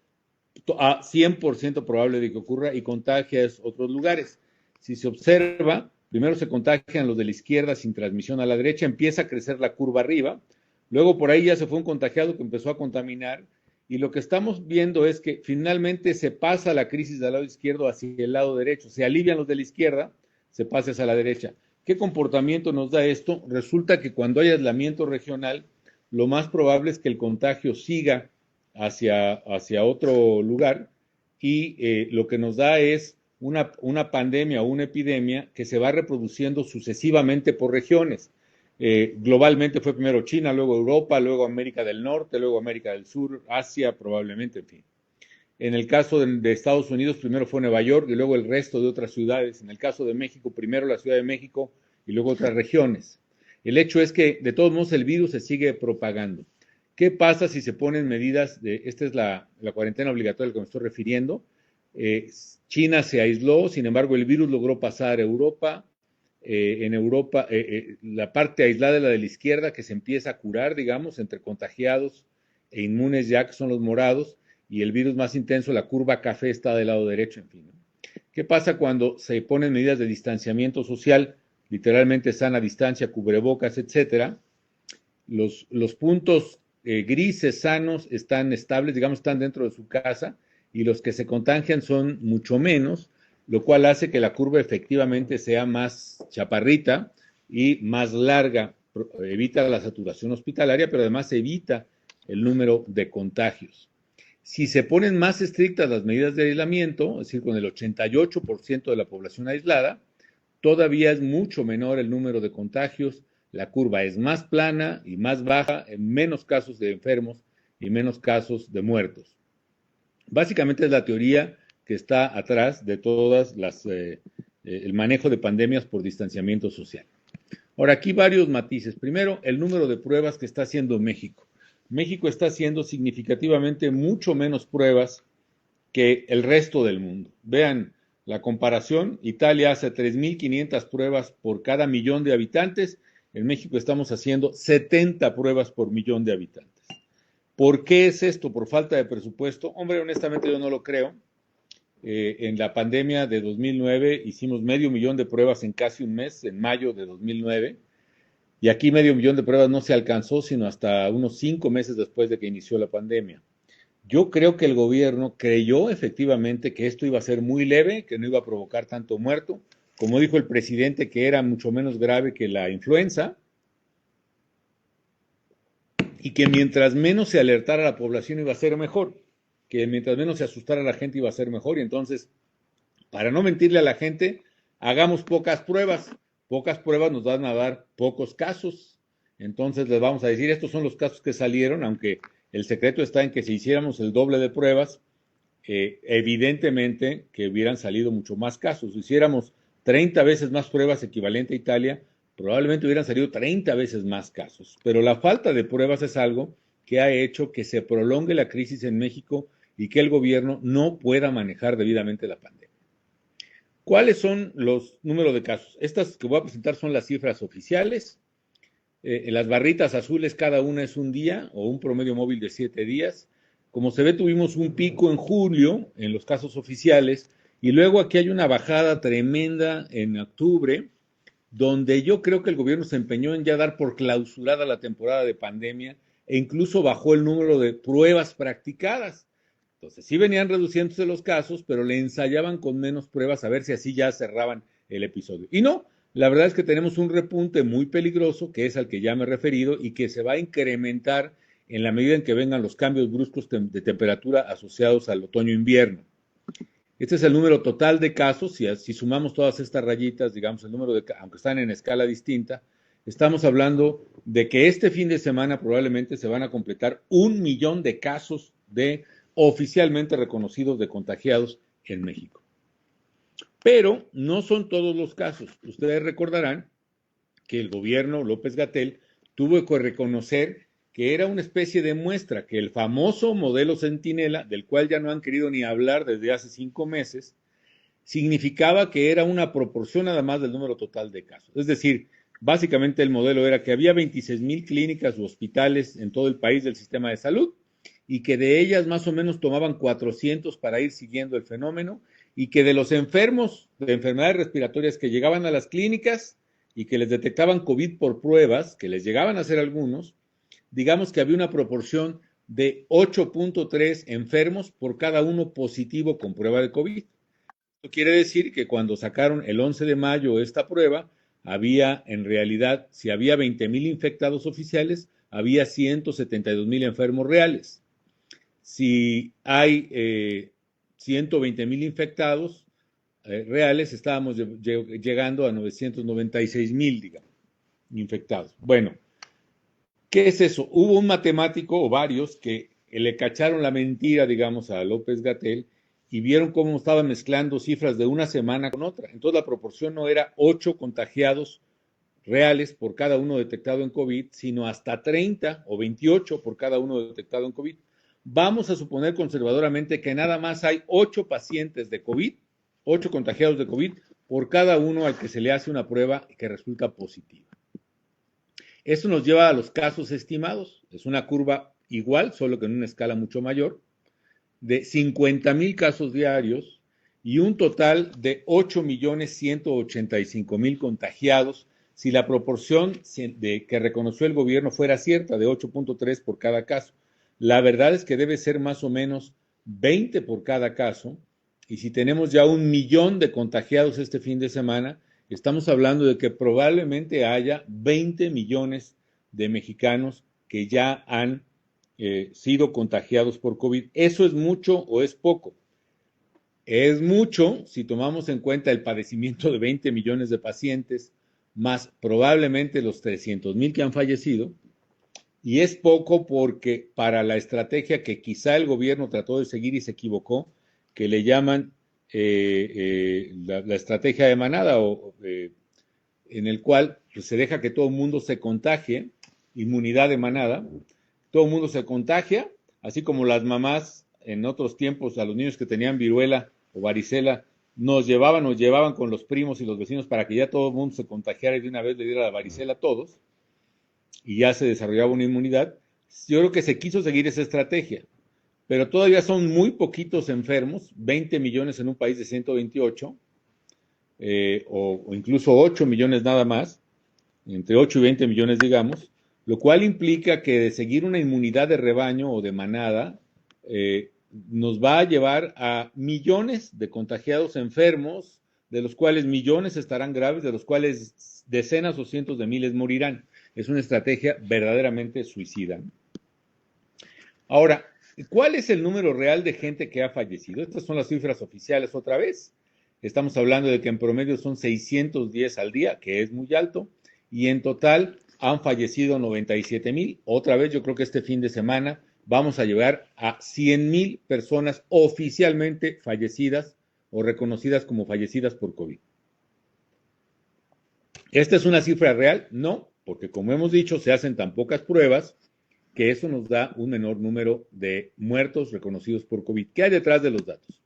S5: a 100% probable de que ocurra y contagia a otros lugares. Si se observa, primero se contagian los de la izquierda sin transmisión a la derecha, empieza a crecer la curva arriba, Luego por ahí ya se fue un contagiado que empezó a contaminar, y lo que estamos viendo es que finalmente se pasa la crisis del lado izquierdo hacia el lado derecho, se alivian los de la izquierda, se pasa hacia la derecha. ¿Qué comportamiento nos da esto? Resulta que cuando hay aislamiento regional, lo más probable es que el contagio siga hacia otro lugar, y lo que nos da es una pandemia o una epidemia que se va reproduciendo sucesivamente por regiones. Globalmente fue primero China, luego Europa, luego América del Norte, luego América del Sur, Asia probablemente, en fin. En el caso de Estados Unidos, primero fue Nueva York y luego el resto de otras ciudades. En el caso de México, primero la Ciudad de México y luego otras regiones. El hecho es que, de todos modos, el virus se sigue propagando. ¿Qué pasa si se ponen medidas esta es la cuarentena obligatoria a la que me estoy refiriendo? China se aisló, sin embargo, el virus logró pasar a Europa. En Europa, la parte aislada de la izquierda que se empieza a curar, digamos, entre contagiados e inmunes ya, que son los morados, y el virus más intenso, la curva café, está del lado derecho, en fin, ¿no? ¿Qué pasa cuando se ponen medidas de distanciamiento social, literalmente sana distancia, cubrebocas, etcétera? Los puntos grises sanos están estables, digamos, están dentro de su casa, y los que se contagian son mucho menos, lo cual hace que la curva efectivamente sea más chaparrita y más larga, evita la saturación hospitalaria, pero además evita el número de contagios. Si se ponen más estrictas las medidas de aislamiento, es decir, con el 88% de la población aislada, todavía es mucho menor el número de contagios, la curva es más plana y más baja, en menos casos de enfermos y menos casos de muertos. Básicamente es la teoría que está atrás de todas el manejo de pandemias por distanciamiento social. Ahora, aquí varios matices. Primero, el número de pruebas que está haciendo México. México está haciendo significativamente mucho menos pruebas que el resto del mundo. Vean la comparación. Italia hace 3.500 pruebas por cada millón de habitantes. En México estamos haciendo 70 pruebas por millón de habitantes. ¿Por qué es esto? ¿Por falta de presupuesto? Hombre, honestamente yo no lo creo. En la pandemia de 2009 hicimos 500,000 de pruebas en casi un mes, en mayo de 2009, y aquí 500,000 de pruebas no se alcanzó sino hasta unos 5 meses después de que inició la pandemia. Yo creo que el gobierno creyó efectivamente que esto iba a ser muy leve, que no iba a provocar tanto muerto, como dijo el presidente, que era mucho menos grave que la influenza, y que mientras menos se alertara a la población iba a ser mejor, que mientras menos se asustara a la gente iba a ser mejor, y entonces, para no mentirle a la gente, hagamos pocas pruebas nos van a dar pocos casos, entonces les vamos a decir, estos son los casos que salieron, aunque el secreto está en que si hiciéramos el doble de pruebas, evidentemente que hubieran salido mucho más casos. Si hiciéramos 30 veces más pruebas equivalente a Italia, probablemente hubieran salido 30 veces más casos, pero la falta de pruebas es algo que ha hecho que se prolongue la crisis en México y que el gobierno no pueda manejar debidamente la pandemia. ¿Cuáles son los números de casos? Estas que voy a presentar son las cifras oficiales. Las barritas azules, cada una es un día o un promedio móvil de 7 días. Como se ve, tuvimos un pico en julio en los casos oficiales, y luego aquí hay una bajada tremenda en octubre, donde yo creo que el gobierno se empeñó en ya dar por clausurada la temporada de pandemia, e incluso bajó el número de pruebas practicadas. Entonces sí venían reduciéndose los casos, pero le ensayaban con menos pruebas a ver si así ya cerraban el episodio. Y no, la verdad es que tenemos un repunte muy peligroso, que es al que ya me he referido, y que se va a incrementar en la medida en que vengan los cambios bruscos de temperatura asociados al otoño-invierno. Este es el número total de casos, si sumamos todas estas rayitas, digamos el número aunque están en escala distinta, estamos hablando de que este fin de semana probablemente se van a completar 1,000,000 de casos oficialmente reconocidos de contagiados en México. Pero no son todos los casos. Ustedes recordarán que el gobierno López-Gatell tuvo que reconocer que era una especie de muestra, que el famoso modelo Centinela, del cual ya no han querido ni hablar desde hace 5 meses, significaba que era una proporción nada más del número total de casos. Es decir, básicamente el modelo era que había 26,000 clínicas u hospitales en todo el país del sistema de salud, y que de ellas más o menos tomaban 400 para ir siguiendo el fenómeno, y que de los enfermos de enfermedades respiratorias que llegaban a las clínicas y que les detectaban COVID por pruebas, que les llegaban a hacer algunos,
S6: digamos que había una proporción de 8.3 enfermos por cada uno positivo con prueba de COVID. Esto quiere decir que cuando sacaron el 11 de mayo esta prueba, había en realidad, si había 20,000 infectados oficiales, había 172,000 enfermos reales. Si hay 120,000 infectados reales, estábamos llegando a 996,000, digamos, infectados. Bueno, ¿qué es eso? Hubo un matemático o varios que le cacharon la mentira, digamos, a López-Gatell y vieron cómo estaba mezclando cifras de una semana con otra. Entonces la proporción no era 8 contagiados reales por cada uno detectado en COVID, sino hasta 30 o 28 por cada uno detectado en COVID. Vamos a suponer conservadoramente que nada más hay 8 pacientes de COVID, 8 contagiados de COVID, por cada uno al que se le hace una prueba que resulta positiva. Eso nos lleva a los casos estimados. Es una curva igual, solo que en una escala mucho mayor, de 50,000 casos diarios y un total de 8,185,000 contagiados si la proporción que reconoció el gobierno fuera cierta, de 8.3 por cada caso. La verdad es que debe ser más o menos 20 por cada caso, y si tenemos ya 1,000,000 de contagiados este fin de semana, estamos hablando de que probablemente haya 20 millones de mexicanos que ya han sido contagiados por COVID. ¿Eso es mucho o es poco? Es mucho si tomamos en cuenta el padecimiento de 20 millones de pacientes, más probablemente los 300,000 que han fallecido, y es poco porque para la estrategia que quizá el gobierno trató de seguir y se equivocó, que le llaman la estrategia de manada, en el cual pues, se deja que todo el mundo se contagie, inmunidad de manada, todo el mundo se contagia, así como las mamás en otros tiempos a los niños que tenían viruela o varicela nos llevaban con los primos y los vecinos para que ya todo el mundo se contagiara y de una vez le diera la varicela a todos y ya se desarrollaba una inmunidad. Yo creo que se quiso seguir esa estrategia, pero todavía son muy poquitos enfermos, 20 millones en un país de 128, o incluso 8 millones nada más, entre 8 y 20 millones digamos, lo cual implica que de seguir una inmunidad de rebaño o de manada, nos va a llevar a millones de contagiados enfermos, de los cuales millones estarán graves, de los cuales decenas o cientos de miles morirán. Es una estrategia verdaderamente suicida. Ahora, ¿cuál es el número real de gente que ha fallecido? Estas son las cifras oficiales otra vez. Estamos hablando de que en promedio son 610 al día, que es muy alto, y en total han fallecido 97,000. Otra vez, yo creo que este fin de semana vamos a llegar a 100,000 personas oficialmente fallecidas o reconocidas como fallecidas por COVID. ¿Esta es una cifra real? No, porque como hemos dicho, se hacen tan pocas pruebas que eso nos da un menor número de muertos reconocidos por COVID. ¿Qué hay detrás de los datos?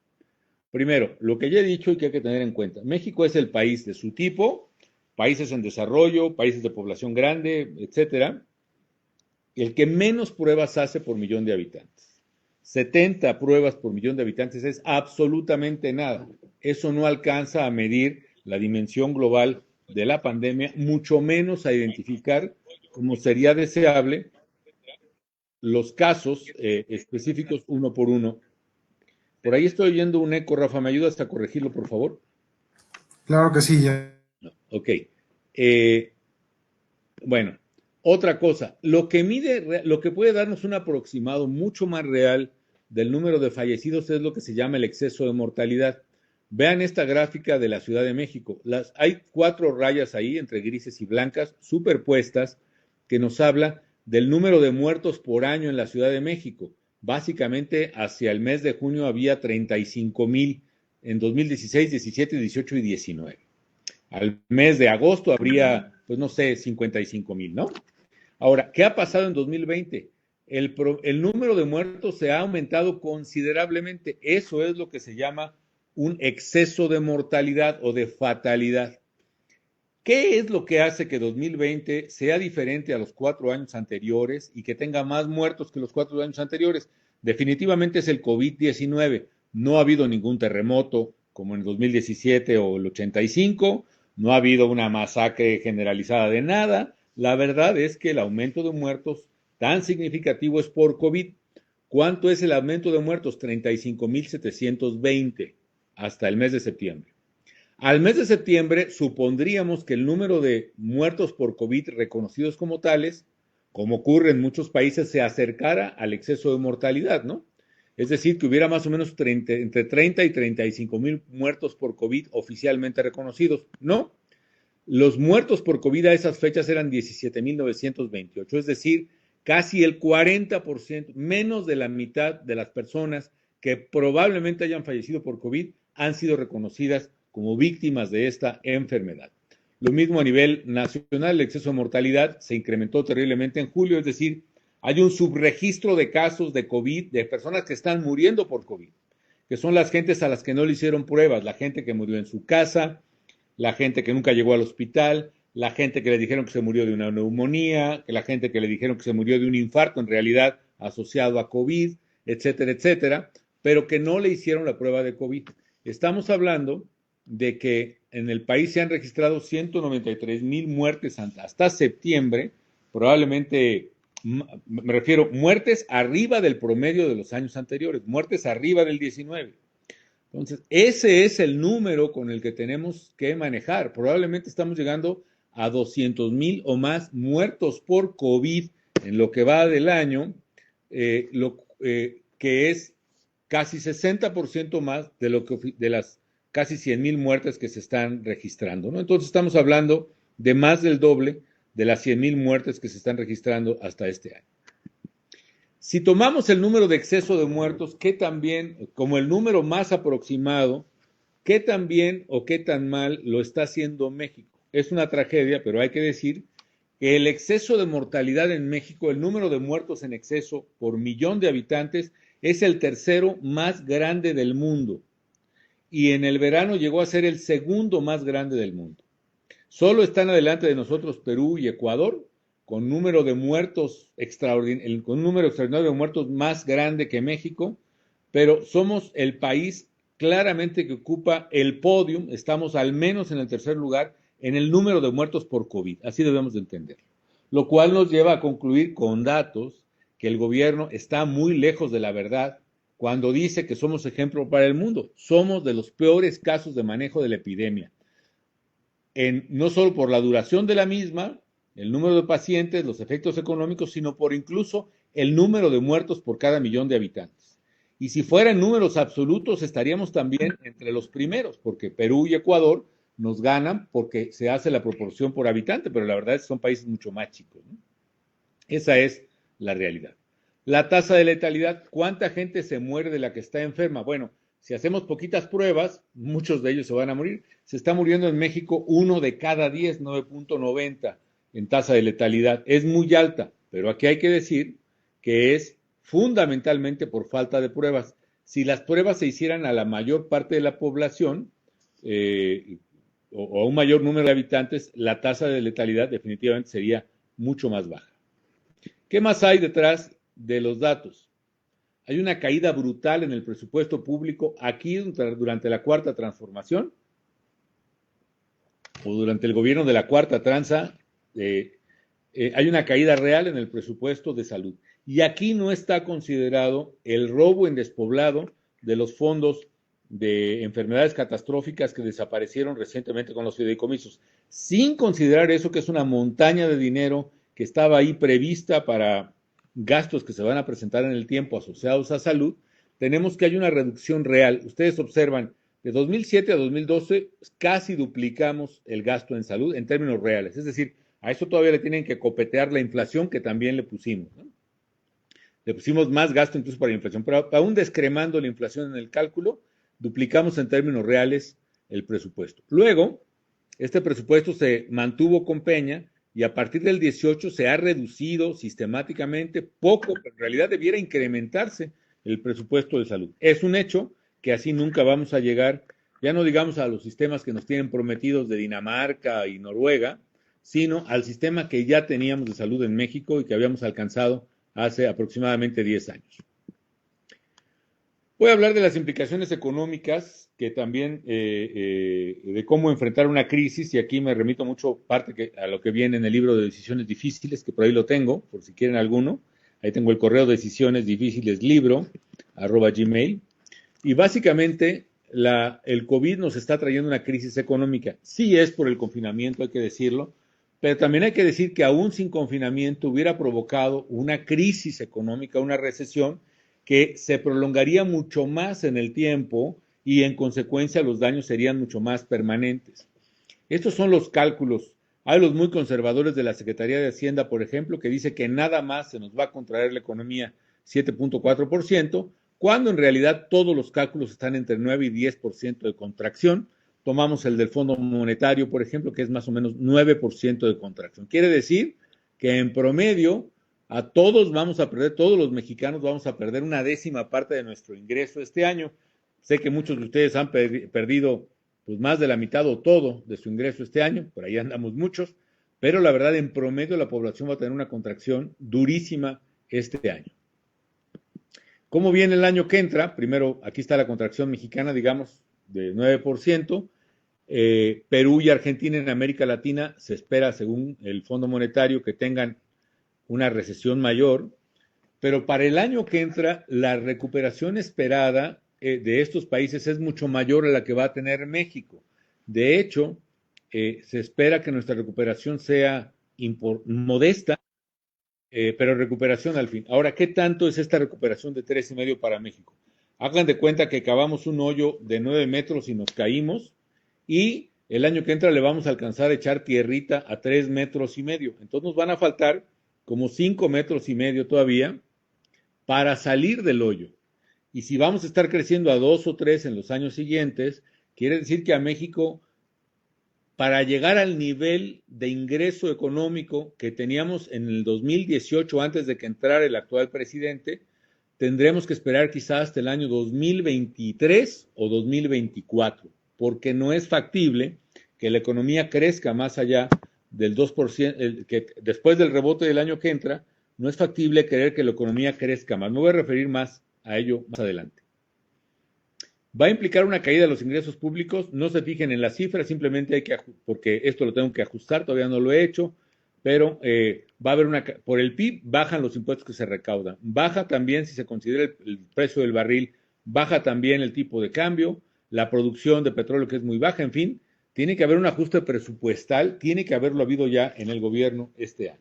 S6: Primero, lo que ya he dicho y que hay que tener en cuenta. México es el país de su tipo, países en desarrollo, países de población grande, etcétera, el que menos pruebas hace por millón de habitantes. 70 pruebas por millón de habitantes es absolutamente nada. Eso no alcanza a medir la dimensión global de la pandemia, mucho menos a identificar, como sería deseable, los casos específicos uno por uno. Por ahí estoy oyendo un eco, Rafa, ¿me ayudas a corregirlo, por favor?
S4: Claro que sí, ya.
S6: Ok. Bueno, otra cosa, lo que puede darnos un aproximado mucho más real del número de fallecidos es lo que se llama el exceso de mortalidad. Vean esta gráfica de la Ciudad de México. Hay 4 rayas ahí, entre grises y blancas, superpuestas, que nos habla del número de muertos por año en la Ciudad de México. Básicamente, hacia el mes de junio había 35,000 en 2016, 17, 18 y 19. Al mes de agosto habría, pues no sé, 55,000, ¿no? Ahora, ¿qué ha pasado en 2020? El número de muertos se ha aumentado considerablemente. Eso es lo que se llama un exceso de mortalidad o de fatalidad. ¿Qué es lo que hace que 2020 sea diferente a los 4 años anteriores y que tenga más muertos que los 4 años anteriores? Definitivamente es el COVID-19. No ha habido ningún terremoto como en el 2017 o el 85, no ha habido una masacre generalizada de nada. La verdad es que el aumento de muertos tan significativo es por COVID. ¿Cuánto es el aumento de muertos? 35,720 hasta el mes de septiembre. Al mes de septiembre supondríamos que el número de muertos por COVID reconocidos como tales, como ocurre en muchos países, se acercara al exceso de mortalidad, ¿no? Es decir, que hubiera más o menos entre 30 y 35,000 muertos por COVID oficialmente reconocidos. No, los muertos por COVID a esas fechas eran 17,928, es decir, casi el 40%, menos de la mitad de las personas que probablemente hayan fallecido por COVID han sido reconocidas como víctimas de esta enfermedad. Lo mismo a nivel nacional, el exceso de mortalidad se incrementó terriblemente en julio, es decir, hay un subregistro de casos de COVID, de personas que están muriendo por COVID, que son las gentes a las que no le hicieron pruebas, la gente que murió en su casa, la gente que nunca llegó al hospital, la gente que le dijeron que se murió de una neumonía, la gente que le dijeron que se murió de un infarto en realidad asociado a COVID, etcétera, etcétera, pero que no le hicieron la prueba de COVID. Estamos hablando de que en el país se han registrado 193,000 muertes hasta septiembre, probablemente, me refiero, muertes arriba del promedio de los años anteriores, muertes arriba del 19. Entonces, ese es el número con el que tenemos que manejar. Probablemente estamos llegando a 200,000 o más muertos por COVID en lo que va del año, que es casi 60% más de las casi 100,000 muertes que se están registrando, ¿no? Entonces estamos hablando de más del doble de las 100,000 muertes que se están registrando hasta este año. Si tomamos el número de exceso de muertos, ¿qué también, como el número más aproximado, qué tan bien o qué tan mal lo está haciendo México? Es una tragedia, pero hay que decir que el exceso de mortalidad en México, el número de muertos en exceso por millón de habitantes, es el tercero más grande del mundo. Y en el verano llegó a ser el segundo más grande del mundo. Solo están adelante de nosotros Perú y Ecuador, con número de muertos con un número extraordinario de muertos más grande que México, pero somos el país claramente que ocupa el podio, estamos al menos en el tercer lugar en el número de muertos por COVID, así debemos de entenderlo. Lo cual nos lleva a concluir con datos que el gobierno está muy lejos de la verdad cuando dice que somos ejemplo para el mundo. Somos de los peores casos de manejo de la epidemia, no solo por la duración de la misma, el número de pacientes, los efectos económicos, sino por incluso el número de muertos por cada millón de habitantes. Y si fueran números absolutos, estaríamos también entre los primeros, porque Perú y Ecuador nos ganan porque se hace la proporción por habitante, pero la verdad es que son países mucho más chicos, ¿no? Esa es la realidad. La tasa de letalidad, ¿cuánta gente se muere de la que está enferma? Bueno, si hacemos poquitas pruebas, muchos de ellos se van a morir. Se está muriendo en México 1 de cada 10, 9.90 en tasa de letalidad. Es muy alta, pero aquí hay que decir que es fundamentalmente por falta de pruebas. Si las pruebas se hicieran a la mayor parte de la población o a un mayor número de habitantes, la tasa de letalidad definitivamente sería mucho más baja. ¿Qué más hay detrás de los datos? Hay una caída brutal en el presupuesto público aquí durante la Cuarta Transformación o durante el gobierno de la Cuarta Tranza. Hay una caída real en el presupuesto de salud. Y aquí no está considerado el robo en despoblado de los fondos de enfermedades catastróficas que desaparecieron recientemente con los fideicomisos. Sin considerar eso, que es una montaña de dinero que estaba ahí prevista para gastos que se van a presentar en el tiempo asociados a salud, tenemos que hay una reducción real. Ustedes observan, de 2007 a 2012 casi duplicamos el gasto en salud en términos reales. Es decir, a eso todavía le tienen que copetear la inflación que también le pusimos, ¿no? Le pusimos más gasto incluso para la inflación, pero aún descremando la inflación en el cálculo, duplicamos en términos reales el presupuesto. Luego, este presupuesto se mantuvo con Peña y a partir del 18 se ha reducido sistemáticamente poco, pero en realidad debiera incrementarse el presupuesto de salud. Es un hecho que así nunca vamos a llegar, ya no digamos a los sistemas que nos tienen prometidos de Dinamarca y Noruega, sino al sistema que ya teníamos de salud en México y que habíamos alcanzado hace aproximadamente 10 años. Voy a hablar de las implicaciones económicas, que también de cómo enfrentar una crisis, y aquí me remito mucho a lo que viene en el libro de Decisiones Difíciles, que por ahí lo tengo, por si quieren alguno, Ahí tengo el correo decisiones difíciles libro @gmail. Y básicamente el COVID nos está trayendo una crisis económica. Sí es por el confinamiento, hay que decirlo, pero también hay que decir que aún sin confinamiento hubiera provocado una crisis económica, una recesión que se prolongaría mucho más en el tiempo y en consecuencia los daños serían mucho más permanentes. Estos son los cálculos. Hay los muy conservadores de la Secretaría de Hacienda, por ejemplo, que dice que nada más se nos va a contraer la economía 7.4%, cuando en realidad todos los cálculos están entre 9 y 10% de contracción. Tomamos el del Fondo Monetario, por ejemplo, que es más o menos 9% de contracción. Quiere decir que en promedio a todos vamos a perder, todos los mexicanos vamos a perder una décima parte de nuestro ingreso este año. Sé que muchos de ustedes han perdido pues más de la mitad o todo de su ingreso este año, por ahí andamos muchos, pero la verdad en promedio la población va a tener una contracción durísima este año. ¿Cómo viene el año que entra? Primero, aquí está la contracción mexicana, digamos, de 9%. Perú y Argentina en América Latina se espera, según el Fondo Monetario, que tengan una recesión mayor, pero para el año que entra, la recuperación esperada de estos países es mucho mayor a la que va a tener México. De hecho, se espera que nuestra recuperación sea modesta, pero recuperación al fin. Ahora, ¿qué tanto es esta recuperación de 3,5 para México? Hagan de cuenta que cavamos un hoyo de 9 metros y nos caímos, y el año que entra le vamos a alcanzar a echar tierrita a 3,5 metros. Entonces nos van a faltar como 5,5 metros todavía para salir del hoyo. Y si vamos a estar creciendo a 2 o 3 en los años siguientes, quiere decir que a México, para llegar al nivel de ingreso económico que teníamos en el 2018, antes de que entrara el actual presidente, tendremos que esperar quizás hasta el año 2023 o 2024, porque no es factible que la economía crezca más allá del 2%, que después del rebote del año que entra, no es factible creer que la economía crezca más. Me voy a referir más a ello más adelante. ¿Va a implicar una caída de los ingresos públicos? No se fijen en las cifras, simplemente hay que, porque esto lo tengo que ajustar, todavía no lo he hecho, pero va a haber por el PIB bajan los impuestos que se recaudan, baja también, si se considera el precio del barril, baja también el tipo de cambio, la producción de petróleo que es muy baja, en fin, tiene que haber un ajuste presupuestal, tiene que haberlo habido ya en el gobierno este año.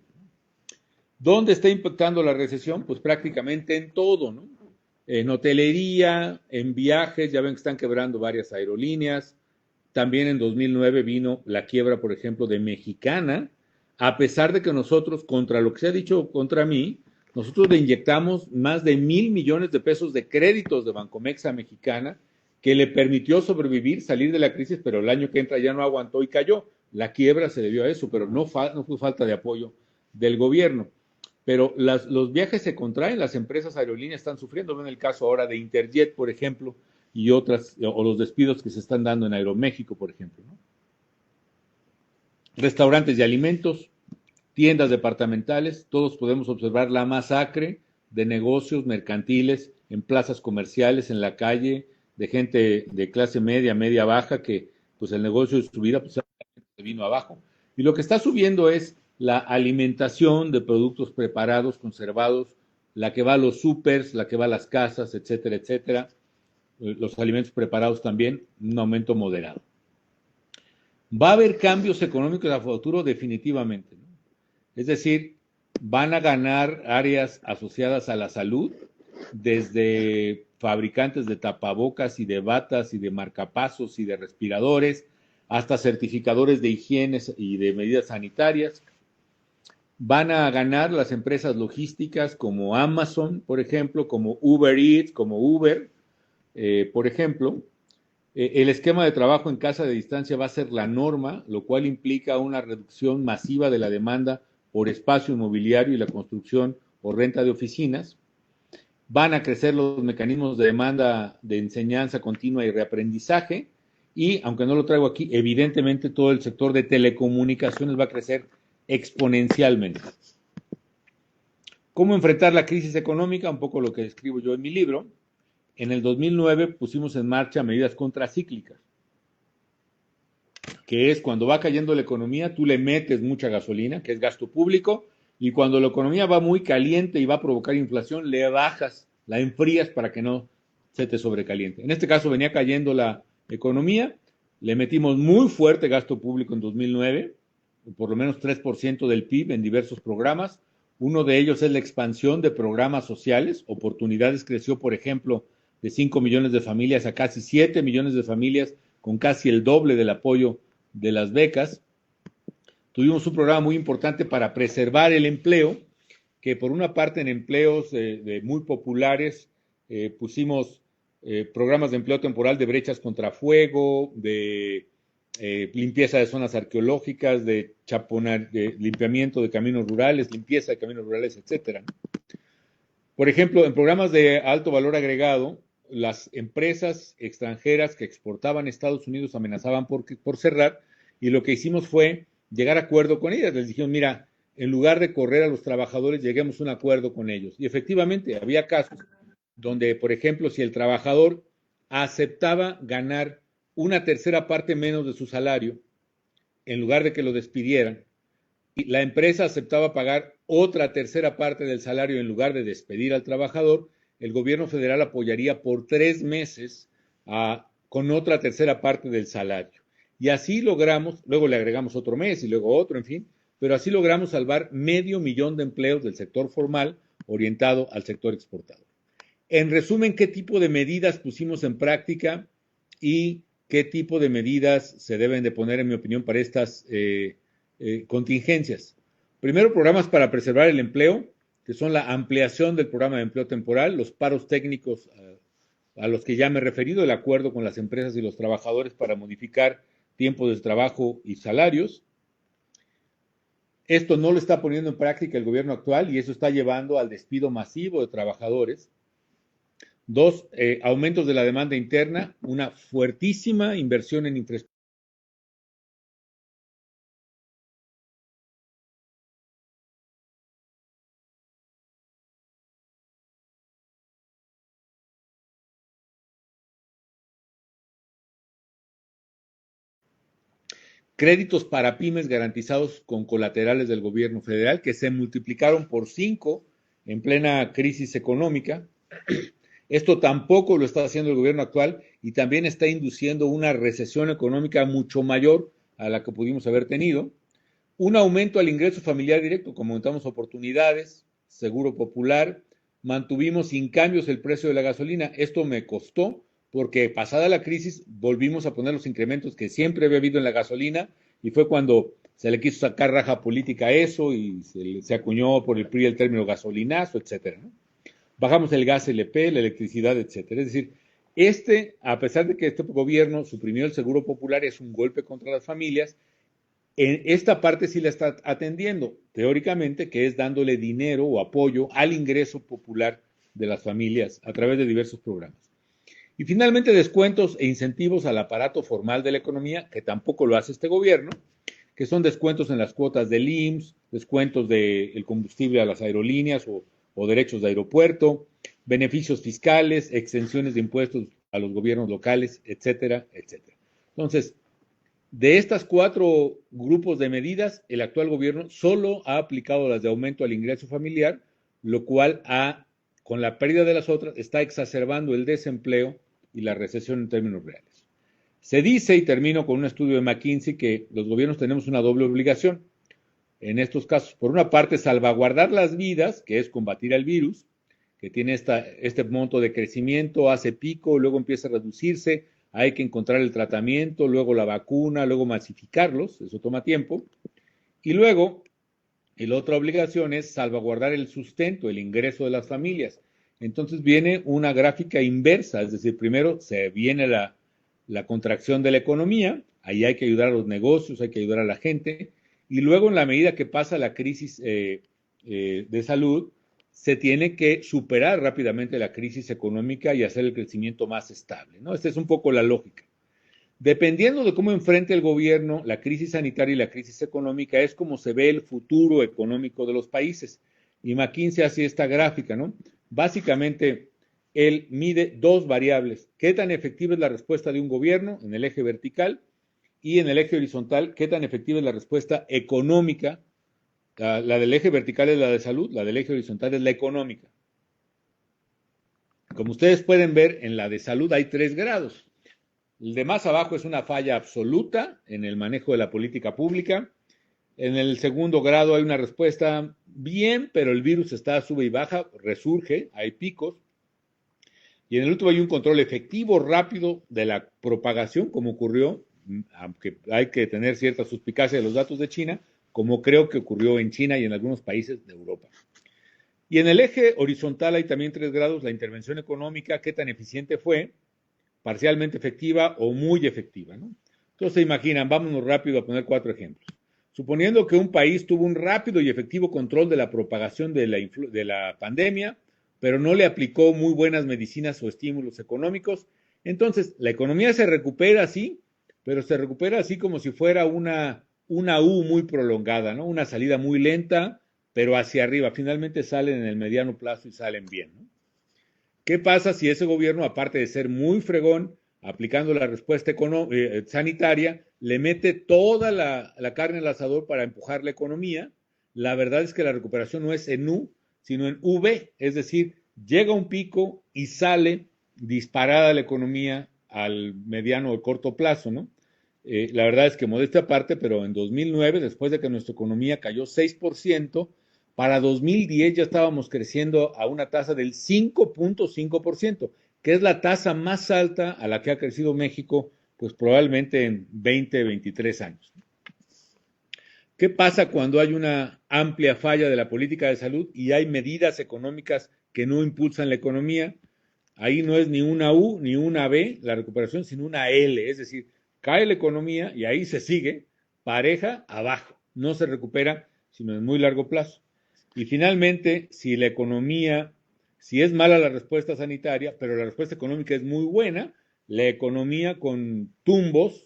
S6: ¿Dónde está impactando la recesión? Pues prácticamente en todo, ¿no? En hotelería, en viajes, ya ven que están quebrando varias aerolíneas. También en 2009 vino la quiebra, por ejemplo, de Mexicana, a pesar de que nosotros, contra lo que se ha dicho contra mí, nosotros le inyectamos más de 1,000 millones de pesos de créditos de Bancomex a Mexicana, que le permitió sobrevivir, salir de la crisis, pero el año que entra ya no aguantó y cayó. La quiebra se debió a eso, pero no fue falta de apoyo del gobierno. Pero los viajes se contraen, las empresas aerolíneas están sufriendo. Ven el caso ahora de Interjet, por ejemplo, y otras, o los despidos que se están dando en Aeroméxico, por ejemplo, ¿no? Restaurantes de alimentos, tiendas departamentales, todos podemos observar la masacre de negocios mercantiles en plazas comerciales, en la calle, de gente de clase media, media baja, que pues el negocio de su vida pues, se vino abajo. Y lo que está subiendo es la alimentación de productos preparados, conservados, la que va a los súpers, la que va a las casas, etcétera, etcétera. Los alimentos preparados también, un aumento moderado. Va a haber cambios económicos a futuro definitivamente, ¿no? Es decir, van a ganar áreas asociadas a la salud, desde fabricantes de tapabocas y de batas y de marcapasos y de respiradores, hasta certificadores de higiene y de medidas sanitarias. Van a ganar las empresas logísticas como Amazon, por ejemplo, como Uber Eats, como Uber, por ejemplo. El esquema de trabajo en casa de distancia va a ser la norma, lo cual implica una reducción masiva de la demanda por espacio inmobiliario y la construcción o renta de oficinas. Van a crecer los mecanismos de demanda de enseñanza continua y reaprendizaje, y, aunque no lo traigo aquí, evidentemente todo el sector de telecomunicaciones va a crecer exponencialmente. ¿Cómo enfrentar la crisis económica? Un poco lo que escribo yo en mi libro. En el 2009 pusimos en marcha medidas contracíclicas, que es cuando va cayendo la economía, tú le metes mucha gasolina, que es gasto público, Y cuando la economía va muy caliente y va a provocar inflación, le bajas, la enfrías para que no se te sobrecaliente. En este caso venía cayendo la economía, le metimos muy fuerte gasto público en 2009, por lo menos 3% del PIB en diversos programas. Uno de ellos es la expansión de programas sociales. Oportunidades creció, por ejemplo, de 5 millones de familias a casi 7 millones de familias, con casi el doble del apoyo de las becas. Tuvimos un programa muy importante para preservar el empleo, que por una parte en empleos muy populares pusimos programas de empleo temporal de brechas contra fuego, de limpieza de zonas arqueológicas, de limpiamiento de caminos rurales, limpieza de caminos rurales, etcétera. Por ejemplo, en programas de alto valor agregado, las empresas extranjeras que exportaban a Estados Unidos amenazaban por cerrar, y lo que hicimos fue llegar a acuerdo con ellas. Les dijimos, mira, en lugar de correr a los trabajadores, lleguemos a un acuerdo con ellos. Y efectivamente, había casos donde, por ejemplo, si el trabajador aceptaba ganar una tercera parte menos de su salario, en lugar de que lo despidieran, y la empresa aceptaba pagar otra tercera parte del salario en lugar de despedir al trabajador, el gobierno federal apoyaría por 3 meses con otra tercera parte del salario. Y así logramos, luego le agregamos otro mes y luego otro, en fin, pero así logramos salvar 500,000 de empleos del sector formal orientado al sector exportador. En resumen, ¿qué tipo de medidas pusimos en práctica y qué tipo de medidas se deben de poner, en mi opinión, para estas contingencias? Primero, programas para preservar el empleo, que son la ampliación del programa de empleo temporal, los paros técnicos a los que ya me he referido, el acuerdo con las empresas y los trabajadores para modificar tiempos de trabajo y salarios. Esto no lo está poniendo en práctica el gobierno actual y eso está llevando al despido masivo de trabajadores. 2, aumentos de la demanda interna, una fuertísima inversión en infraestructura. Créditos para pymes garantizados con colaterales del gobierno federal, que se multiplicaron por 5 en plena crisis económica. Esto tampoco lo está haciendo el gobierno actual y también está induciendo una recesión económica mucho mayor a la que pudimos haber tenido. Un aumento al ingreso familiar directo, como aumentamos oportunidades, seguro popular, mantuvimos sin cambios el precio de la gasolina. Esto me costó porque pasada la crisis volvimos a poner los incrementos que siempre había habido en la gasolina y fue cuando se le quiso sacar raja política a eso y se acuñó por el PRI el término gasolinazo, etcétera, ¿no? Bajamos el gas LP, la electricidad, etcétera. Es decir, a pesar de que este gobierno suprimió el seguro popular, es un golpe contra las familias. En esta parte sí la está atendiendo, teóricamente, que es dándole dinero o apoyo al ingreso popular de las familias a través de diversos programas. Y finalmente, descuentos e incentivos al aparato formal de la economía, que tampoco lo hace este gobierno, que son descuentos en las cuotas del IMSS, descuentos del combustible a las aerolíneas o derechos de aeropuerto, beneficios fiscales, exenciones de impuestos a los gobiernos locales, etcétera, etcétera. Entonces, de estas 4 grupos de medidas, el actual gobierno solo ha aplicado las de aumento al ingreso familiar, lo cual con la pérdida de las otras, está exacerbando el desempleo y la recesión en términos reales. Se dice, y termino con un estudio de McKinsey, que los gobiernos tenemos una doble obligación en estos casos. Por una parte, salvaguardar las vidas, que es combatir al virus, que tiene este monto de crecimiento, hace pico, luego empieza a reducirse, hay que encontrar el tratamiento, luego la vacuna, luego masificarlos, eso toma tiempo. Y luego, la otra obligación es salvaguardar el sustento, el ingreso de las familias. Entonces viene una gráfica inversa, es decir, primero se viene la contracción de la economía, ahí hay que ayudar a los negocios, hay que ayudar a la gente, y luego en la medida que pasa la crisis de salud, se tiene que superar rápidamente la crisis económica y hacer el crecimiento más estable, ¿no? Esta es un poco la lógica. Dependiendo de cómo enfrente el gobierno la crisis sanitaria y la crisis económica, es como se ve el futuro económico de los países. Y McKinsey hace esta gráfica, ¿no? Básicamente, él mide 2 variables. ¿Qué tan efectiva es la respuesta de un gobierno en el eje vertical? Y en el eje horizontal, ¿qué tan efectiva es la respuesta económica La del eje vertical es la de salud, la del eje horizontal es la económica. Como ustedes pueden ver, en la de salud hay 3 grados. El de más abajo es una falla absoluta en el manejo de la política pública. En el segundo grado hay una respuesta bien, pero el virus está sube y baja, resurge, hay picos. Y en el último hay un control efectivo, rápido de la propagación, como ocurrió, aunque hay que tener cierta suspicacia de los datos de China, como creo que ocurrió en China y en algunos países de Europa. Y en el eje horizontal hay también 3 grados, la intervención económica, qué tan eficiente fue, parcialmente efectiva o muy efectiva, ¿no? Entonces se imaginan, vámonos rápido a poner 4 ejemplos. Suponiendo que un país tuvo un rápido y efectivo control de la propagación de la pandemia, pero no le aplicó muy buenas medicinas o estímulos económicos, entonces la economía se recupera así, pero se recupera así como si fuera una U muy prolongada, ¿no? Una salida muy lenta, pero hacia arriba. Finalmente salen en el mediano plazo y salen bien, ¿no? ¿Qué pasa si ese gobierno, aparte de ser muy fregón, aplicando la respuesta sanitaria, le mete toda la carne al asador para empujar la economía? La verdad es que la recuperación no es en U, sino en V, es decir, llega un pico y sale disparada la economía al mediano o corto plazo, ¿no? La verdad es que modestia aparte, pero en 2009, después de que nuestra economía cayó 6%, para 2010 ya estábamos creciendo a una tasa del 5.5%, que es la tasa más alta a la que ha crecido México, pues probablemente en 20, 23 años. ¿Qué pasa cuando hay una amplia falla de la política de salud y hay medidas económicas que no impulsan la economía? Ahí no es ni una U ni una B la recuperación, sino una L, es decir, cae la economía y ahí se sigue pareja abajo, no se recupera, sino en muy largo plazo. Y finalmente, si la economía, si es mala la respuesta sanitaria, pero la respuesta económica es muy buena, la economía con tumbos,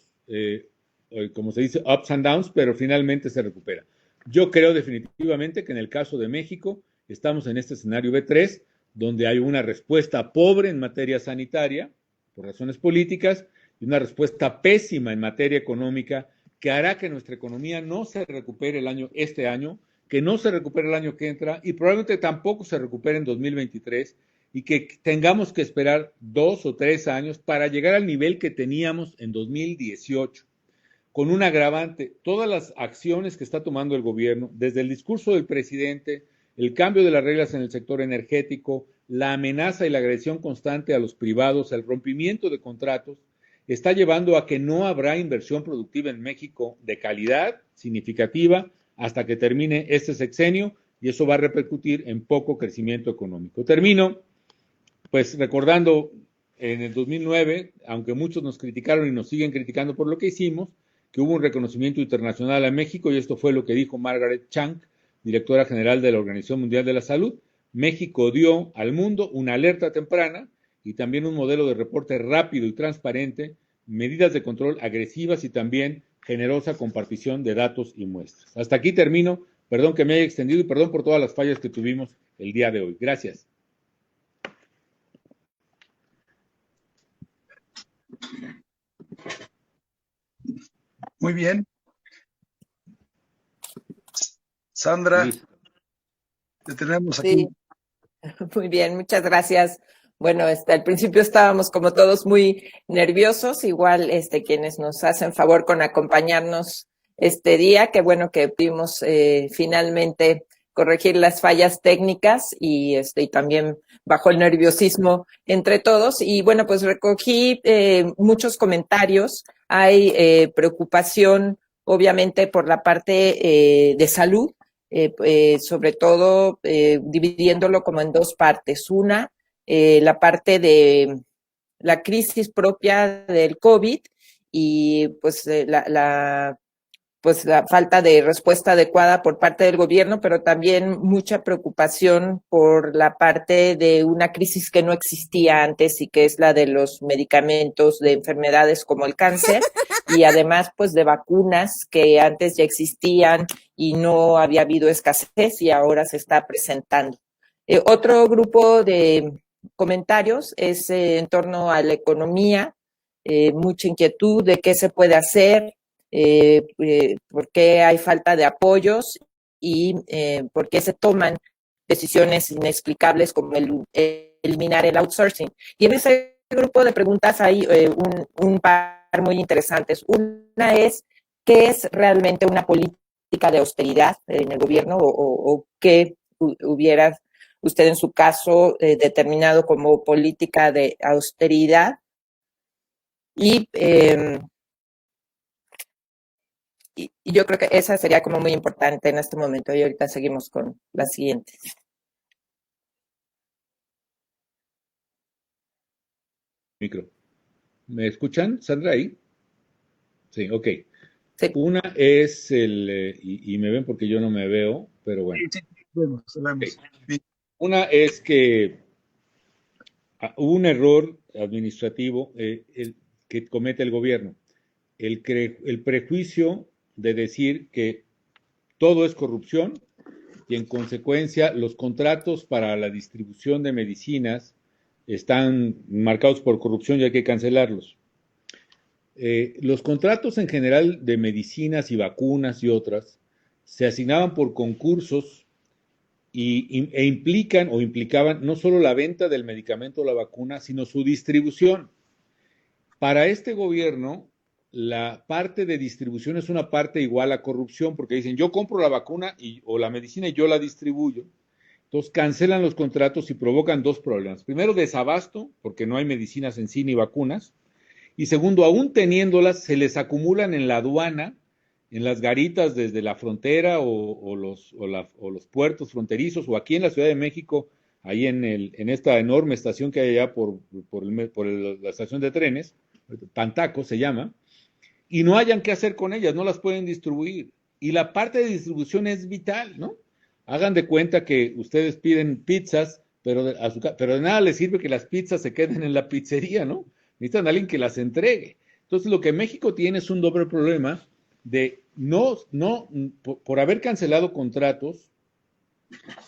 S6: como se dice, ups and downs, pero finalmente se recupera. Yo creo definitivamente que en el caso de México estamos en este escenario B3, donde hay una respuesta pobre en materia sanitaria, por razones políticas, y una respuesta pésima en materia económica, que hará que nuestra economía no se recupere este año, que no se recupere el año que entra y probablemente tampoco se recupere en 2023 y que tengamos que esperar 2 o 3 años para llegar al nivel que teníamos en 2018. Con un agravante, todas las acciones que está tomando el gobierno, desde el discurso del presidente, el cambio de las reglas en el sector energético, la amenaza y la agresión constante a los privados, el rompimiento de contratos, está llevando a que no habrá inversión productiva en México de calidad significativa hasta que termine este sexenio y eso va a repercutir en poco crecimiento económico. Termino, pues recordando en el 2009, aunque muchos nos criticaron y nos siguen criticando por lo que hicimos, que hubo un reconocimiento internacional a México y esto fue lo que dijo Margaret Chan, directora general de la Organización Mundial de la Salud. México dio al mundo una alerta temprana y también un modelo de reporte rápido y transparente, medidas de control agresivas y también generosa compartición de datos y muestras. Hasta aquí termino. Perdón que me haya extendido y perdón por todas las fallas que tuvimos el día de hoy. Gracias.
S2: Muy bien. Sandra,
S5: Listo.
S2: te tenemos aquí.
S3: Sí, muy bien, muchas gracias. Bueno, al principio estábamos como todos muy nerviosos, igual quienes nos hacen favor con acompañarnos este día, que bueno que pudimos finalmente corregir las fallas técnicas y también bajó el nerviosismo entre todos. Y bueno, pues recogí muchos comentarios. Hay preocupación, obviamente, por la parte de salud, sobre todo dividiéndolo como en 2 partes. Una, la parte de la crisis propia del COVID y pues pues la falta de respuesta adecuada por parte del gobierno, pero también mucha preocupación por la parte de una crisis que no existía antes y que es la de los medicamentos de enfermedades como el cáncer y además pues de vacunas que antes ya existían y no había habido escasez y ahora se está presentando. Otro grupo de comentarios es en torno a la economía, mucha inquietud de qué se puede hacer, por qué hay falta de apoyos y por qué se toman decisiones inexplicables como eliminar el outsourcing. Y en ese grupo de preguntas hay un par muy interesantes. Una es, ¿qué es realmente una política de austeridad en el gobierno o qué hubiera usted en su caso determinado como política de austeridad? Y yo creo que esa sería como muy importante en este momento. Y ahorita seguimos con la siguiente.
S6: Micro. ¿Me escuchan, Sandra, ahí? Sí, ok.
S3: Sí.
S6: Una es y me ven porque yo no me veo, pero bueno.
S2: Sí, vemos.
S6: Okay. Una es que hubo un error administrativo que comete el gobierno. El prejuicio de decir que todo es corrupción y en consecuencia los contratos para la distribución de medicinas están marcados por corrupción y hay que cancelarlos. Los contratos en general de medicinas y vacunas y otras se asignaban por concursos e implicaban no solo la venta del medicamento o la vacuna, sino su distribución. Para este gobierno, la parte de distribución es una parte igual a corrupción, porque dicen, yo compro la vacuna o la medicina y yo la distribuyo. Entonces cancelan los contratos y provocan dos problemas. Primero, desabasto, porque no hay medicinas en sí ni vacunas. Y segundo, aún teniéndolas, se les acumulan en la aduana, en las garitas desde la frontera o los puertos fronterizos, o aquí en la Ciudad de México, ahí en esta enorme estación que hay allá por la estación de trenes, Pantaco se llama, y no hayan qué hacer con ellas, no las pueden distribuir. Y la parte de distribución es vital, ¿no? Hagan de cuenta que ustedes piden pizzas, pero de nada les sirve que las pizzas se queden en la pizzería, ¿no? Necesitan a alguien que las entregue. Entonces, lo que México tiene es un doble problema de por haber cancelado contratos,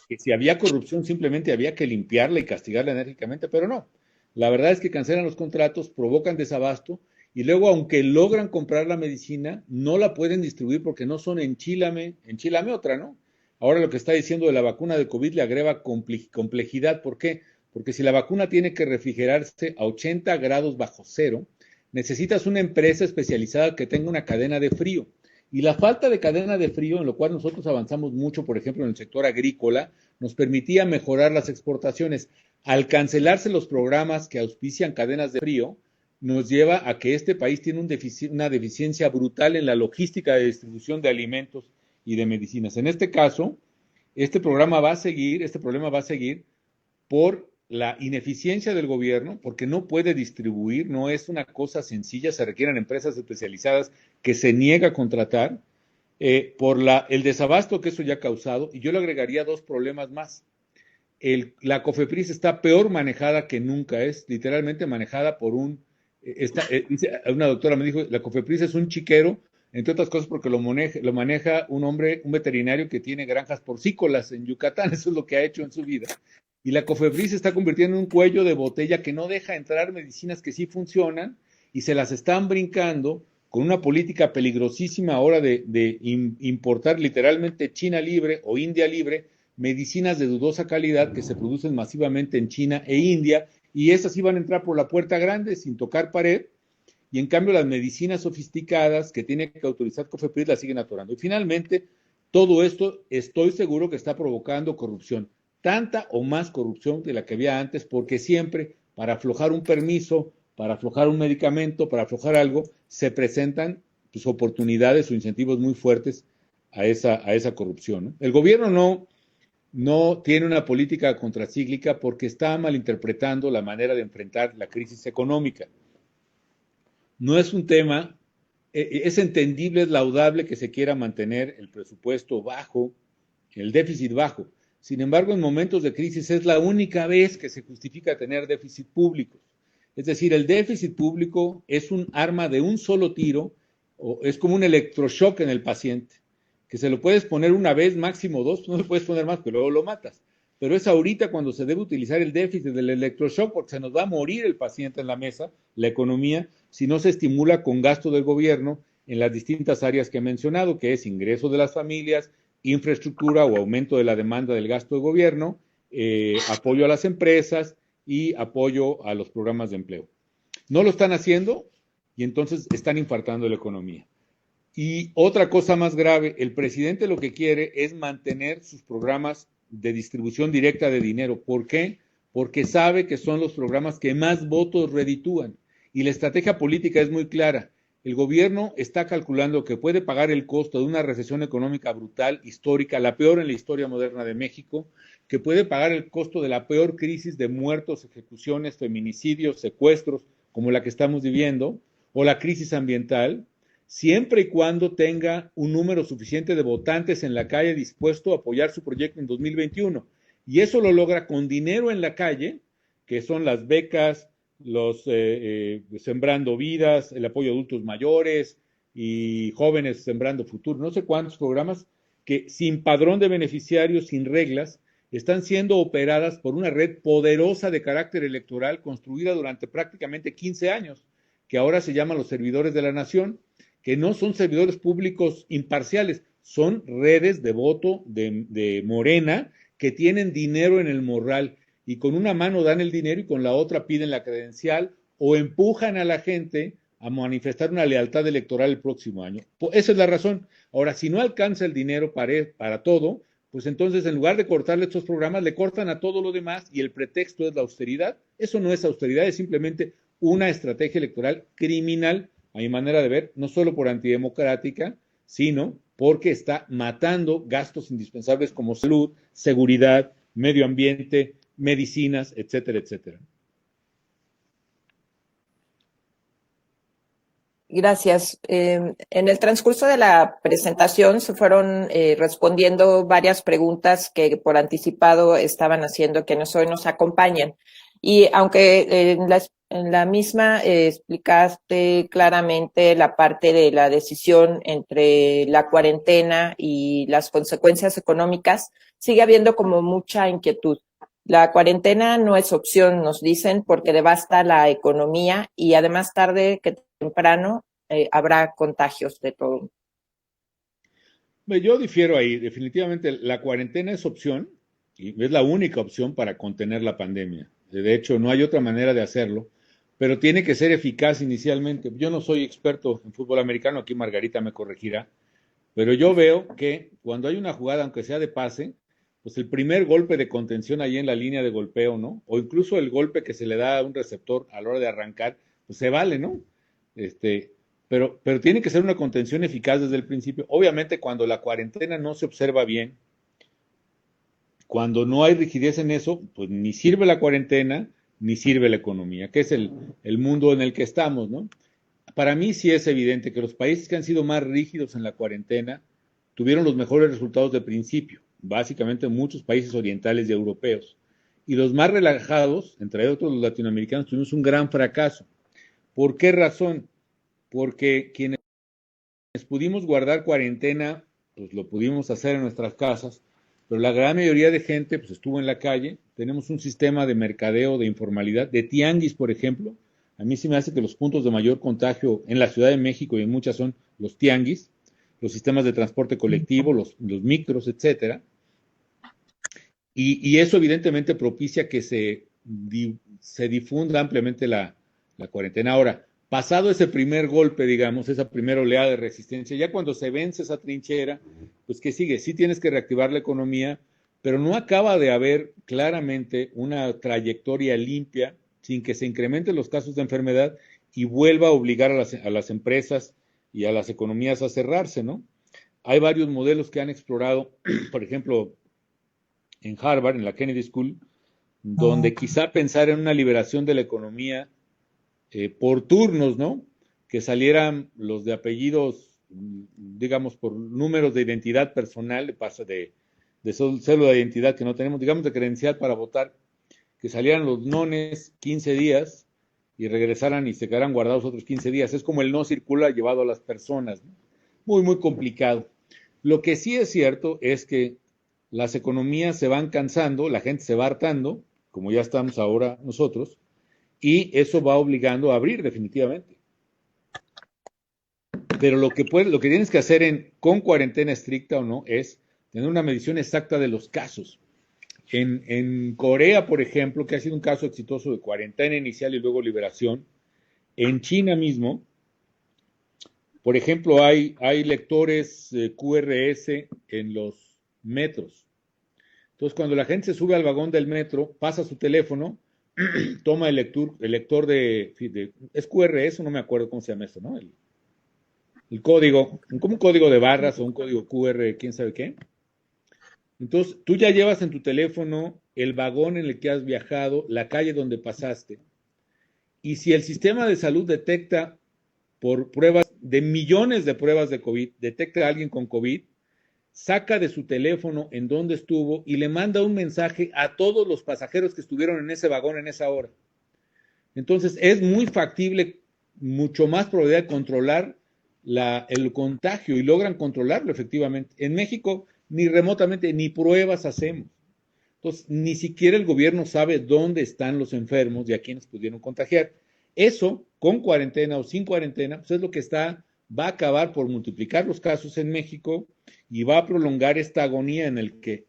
S6: que si había corrupción simplemente había que limpiarla y castigarla enérgicamente, pero no. La verdad es que cancelan los contratos, provocan desabasto y luego, aunque logran comprar la medicina, no la pueden distribuir porque no son enchilame otra, ¿no? Ahora lo que está diciendo de la vacuna de COVID le agrega complejidad. ¿Por qué? Porque si la vacuna tiene que refrigerarse a 80 grados bajo cero, necesitas una empresa especializada que tenga una cadena de frío. Y la falta de cadena de frío, en lo cual nosotros avanzamos mucho, por ejemplo, en el sector agrícola, nos permitía mejorar las exportaciones. Al cancelarse los programas que auspician cadenas de frío, nos lleva a que este país tiene una deficiencia brutal en la logística de distribución de alimentos y de medicinas. En este caso, este problema va a seguir por la ineficiencia del gobierno, porque no puede distribuir, no es una cosa sencilla, se requieren empresas especializadas que se niega a contratar, por el desabasto que eso ya ha causado, y yo le agregaría dos problemas más. La COFEPRIS está peor manejada que nunca, es literalmente manejada por una doctora me dijo, la COFEPRIS es un chiquero, entre otras cosas porque lo maneja un veterinario que tiene granjas porcícolas en Yucatán, eso es lo que ha hecho en su vida. Y la COFEPRIS se está convirtiendo en un cuello de botella que no deja entrar medicinas que sí funcionan y se las están brincando con una política peligrosísima ahora de importar literalmente China libre o India libre, medicinas de dudosa calidad que se producen masivamente en China e India, y esas iban a entrar por la puerta grande sin tocar pared, y en cambio las medicinas sofisticadas que tiene que autorizar COFEPRIS las siguen atorando. Y finalmente, todo esto estoy seguro que está provocando corrupción, tanta o más corrupción de la que había antes, porque siempre para aflojar un permiso, para aflojar un medicamento, para aflojar algo, se presentan pues, oportunidades o incentivos muy fuertes a esa corrupción, ¿no? El gobierno no tiene una política contracíclica porque está malinterpretando la manera de enfrentar la crisis económica. No es un tema, es entendible, es laudable que se quiera mantener el presupuesto bajo, el déficit bajo. Sin embargo, en momentos de crisis es la única vez que se justifica tener déficit público. Es decir, el déficit público es un arma de un solo tiro, o es como un electroshock en el paciente, que se lo puedes poner una vez, máximo dos, no lo puedes poner más, pero luego lo matas. Pero es ahorita cuando se debe utilizar el déficit del electroshock, porque se nos va a morir el paciente en la mesa, la economía, si no se estimula con gasto del gobierno en las distintas áreas que he mencionado, que es ingreso de las familias, infraestructura o aumento de la demanda del gasto de gobierno, apoyo a las empresas y apoyo a los programas de empleo. No lo están haciendo y entonces están infartando la economía. Y otra cosa más grave, el presidente lo que quiere es mantener sus programas de distribución directa de dinero. ¿Por qué? Porque sabe que son los programas que más votos reditúan. Y la estrategia política es muy clara. El gobierno está calculando que puede pagar el costo de una recesión económica brutal, histórica, la peor en la historia moderna de México, que puede pagar el costo de la peor crisis de muertos, ejecuciones, feminicidios, secuestros, como la que estamos viviendo, o la crisis ambiental, siempre y cuando tenga un número suficiente de votantes en la calle dispuesto a apoyar su proyecto en 2021. Y eso lo logra con dinero en la calle, que son las becas, los Sembrando Vidas, el apoyo a adultos mayores y jóvenes Sembrando Futuro, no sé cuántos programas que sin padrón de beneficiarios, sin reglas, están siendo operadas por una red poderosa de carácter electoral construida durante prácticamente 15 años, que ahora se llaman los servidores de la nación, que no son servidores públicos imparciales, son redes de voto de Morena que tienen dinero en el morral y con una mano dan el dinero y con la otra piden la credencial o empujan a la gente a manifestar una lealtad electoral el próximo año. Esa es la razón. Ahora, si no alcanza el dinero para todo, pues entonces en lugar de cortarle estos programas, le cortan a todo lo demás y el pretexto es la austeridad. Eso no es austeridad, es simplemente una estrategia electoral criminal, a mi manera de ver, no solo por antidemocrática, sino porque está matando gastos indispensables como salud, seguridad, medio ambiente, medicinas, etcétera, etcétera.
S3: Gracias. En el transcurso de la presentación se fueron respondiendo varias preguntas que por anticipado estaban haciendo quienes hoy nos acompañan. Y aunque en la misma explicaste claramente la parte de la decisión entre la cuarentena y las consecuencias económicas, sigue habiendo como mucha inquietud. La cuarentena no es opción, nos dicen, porque devasta la economía y además tarde que temprano habrá contagios de todo.
S6: Yo difiero ahí. Definitivamente la cuarentena es opción y es la única opción para contener la pandemia. De hecho, no hay otra manera de hacerlo, pero tiene que ser eficaz inicialmente. Yo no soy experto en fútbol americano, aquí Margarita me corregirá, pero yo veo que cuando hay una jugada, aunque sea de pase, pues el primer golpe de contención ahí en la línea de golpeo, ¿no? O incluso el golpe que se le da a un receptor a la hora de arrancar, pues se vale, ¿no? Pero tiene que ser una contención eficaz desde el principio. Obviamente, cuando la cuarentena no se observa bien, cuando no hay rigidez en eso, pues ni sirve la cuarentena, ni sirve la economía, que es el mundo en el que estamos, ¿no? Para mí sí es evidente que los países que han sido más rígidos en la cuarentena tuvieron los mejores resultados de principio, básicamente muchos países orientales y europeos. Y los más relajados, entre otros los latinoamericanos, tuvimos un gran fracaso. ¿Por qué razón? Porque quienes pudimos guardar cuarentena, pues lo pudimos hacer en nuestras casas, pero la gran mayoría de gente pues estuvo en la calle. Tenemos un sistema de mercadeo, de informalidad, de tianguis, por ejemplo. A mí sí me hace que los puntos de mayor contagio en la Ciudad de México y en muchas son los tianguis, los sistemas de transporte colectivo, los micros, etcétera. Y eso evidentemente propicia que se difunda ampliamente la cuarentena. Ahora, pasado ese primer golpe, digamos, esa primera oleada de resistencia, ya cuando se vence esa trinchera, pues ¿qué sigue? Sí tienes que reactivar la economía, pero no acaba de haber claramente una trayectoria limpia sin que se incrementen los casos de enfermedad y vuelva a obligar a las empresas y a las economías a cerrarse, ¿no? Hay varios modelos que han explorado, por ejemplo, en Harvard, en la Kennedy School, donde quizá pensar en una liberación de la economía por turnos, ¿no? Que salieran los de apellidos, digamos, por números de identidad personal, de cédula de identidad que no tenemos, digamos, de credencial para votar, que salieran los nones 15 días y regresaran y se quedaran guardados otros 15 días. Es como el no circular llevado a las personas, ¿no? Muy, muy complicado. Lo que sí es cierto es que las economías se van cansando, la gente se va hartando, como ya estamos ahora nosotros, y eso va obligando a abrir definitivamente. Pero lo que tienes que hacer con cuarentena estricta o no es tener una medición exacta de los casos. En Corea, por ejemplo, que ha sido un caso exitoso de cuarentena inicial y luego liberación, en China mismo, por ejemplo, hay lectores QRS en los metros. Entonces, cuando la gente se sube al vagón del metro, pasa su teléfono, toma el lector es QRS, no me acuerdo cómo se llama esto, ¿no? El código, como un código de barras o un código QR, quién sabe qué. Entonces, tú ya llevas en tu teléfono el vagón en el que has viajado, la calle donde pasaste, y si el sistema de salud detecta por pruebas, de millones de pruebas de COVID, detecta a alguien con COVID, saca de su teléfono en dónde estuvo y le manda un mensaje a todos los pasajeros que estuvieron en ese vagón en esa hora. Entonces, es muy factible, mucho más probabilidad de controlar el contagio y logran controlarlo efectivamente. En México, ni remotamente, ni pruebas hacemos. Entonces, ni siquiera el gobierno sabe dónde están los enfermos y a quienes pudieron contagiar. Eso, con cuarentena o sin cuarentena, pues es lo que va a acabar por multiplicar los casos en México y va a prolongar esta agonía en el que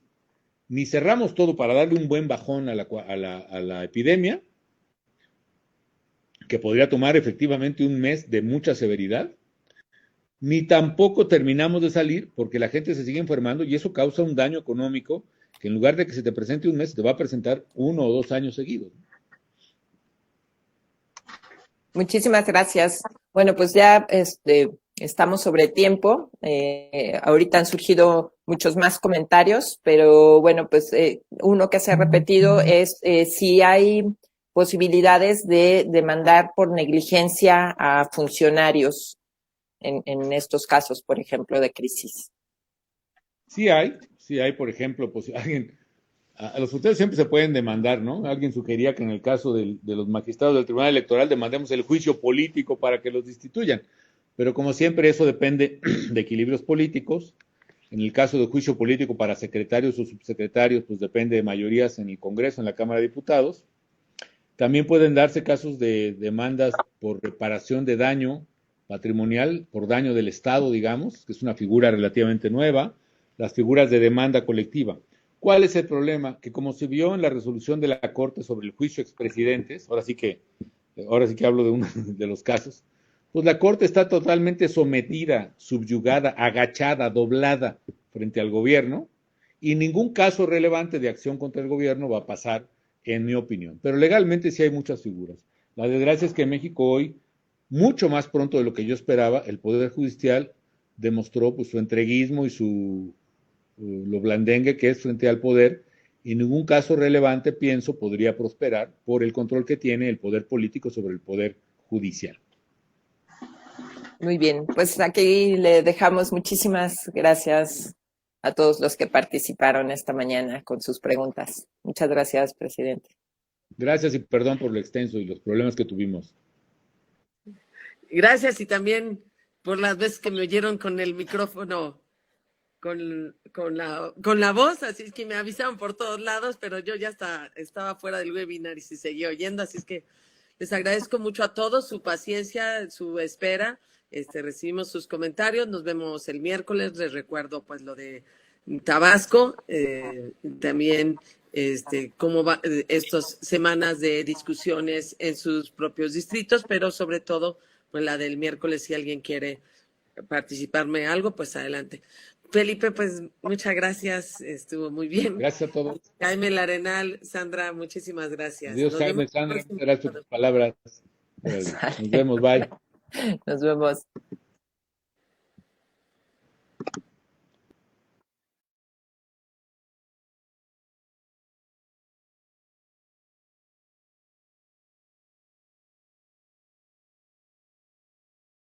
S6: ni cerramos todo para darle un buen bajón a la epidemia, que podría tomar efectivamente un mes de mucha severidad, ni tampoco terminamos de salir porque la gente se sigue enfermando y eso causa un daño económico que en lugar de que se te presente un mes, te va a presentar 1 o 2 años seguidos.
S3: Muchísimas gracias. Bueno, pues ya estamos sobre tiempo. Ahorita han surgido muchos más comentarios, pero bueno, pues uno que se ha repetido es si hay posibilidades de demandar por negligencia a funcionarios en estos casos, por ejemplo, de crisis.
S6: Sí hay, por ejemplo, pues a los funcionarios siempre se pueden demandar, ¿no? Alguien sugería que en el caso de los magistrados del Tribunal Electoral demandemos el juicio político para que los destituyan, pero como siempre eso depende de equilibrios políticos. En el caso del juicio político para secretarios o subsecretarios, pues depende de mayorías en el Congreso, en la Cámara de Diputados. También pueden darse casos de demandas por reparación de daño patrimonial, por daño del Estado, digamos, que es una figura relativamente nueva, las figuras de demanda colectiva. ¿Cuál es el problema? Que como se vio en la resolución de la Corte sobre el juicio a expresidentes, ahora sí que hablo de uno de los casos, pues la Corte está totalmente sometida, subyugada, agachada, doblada frente al gobierno, y ningún caso relevante de acción contra el gobierno va a pasar, en mi opinión. Pero legalmente sí hay muchas figuras. La desgracia es que en México hoy, mucho más pronto de lo que yo esperaba, el Poder Judicial demostró pues, su entreguismo y lo blandengue que es frente al poder, y ningún caso relevante, pienso, podría prosperar por el control que tiene el poder político sobre el poder judicial.
S3: Muy bien, pues aquí le dejamos muchísimas gracias a todos los que participaron esta mañana con sus preguntas. Muchas gracias, presidente.
S6: Gracias y perdón por lo extenso y los problemas que tuvimos.
S1: Gracias y también por las veces que me oyeron con el micrófono, con la voz, así es que me avisaron por todos lados, pero yo ya estaba fuera del webinar y se seguía oyendo, así es que les agradezco mucho a todos su paciencia, su espera. Recibimos sus comentarios, nos vemos el miércoles, les recuerdo pues lo de Tabasco, también cómo va estas semanas de discusiones en sus propios distritos, pero sobre todo pues la del miércoles, si alguien quiere participarme algo, pues adelante. Felipe, pues muchas gracias, estuvo muy bien.
S6: Gracias a todos.
S1: Jaime Larenal, Sandra, muchísimas gracias.
S6: Adiós, Jaime, Sandra, gracias por tus palabras. Nos vemos, bye.
S3: Nos vemos.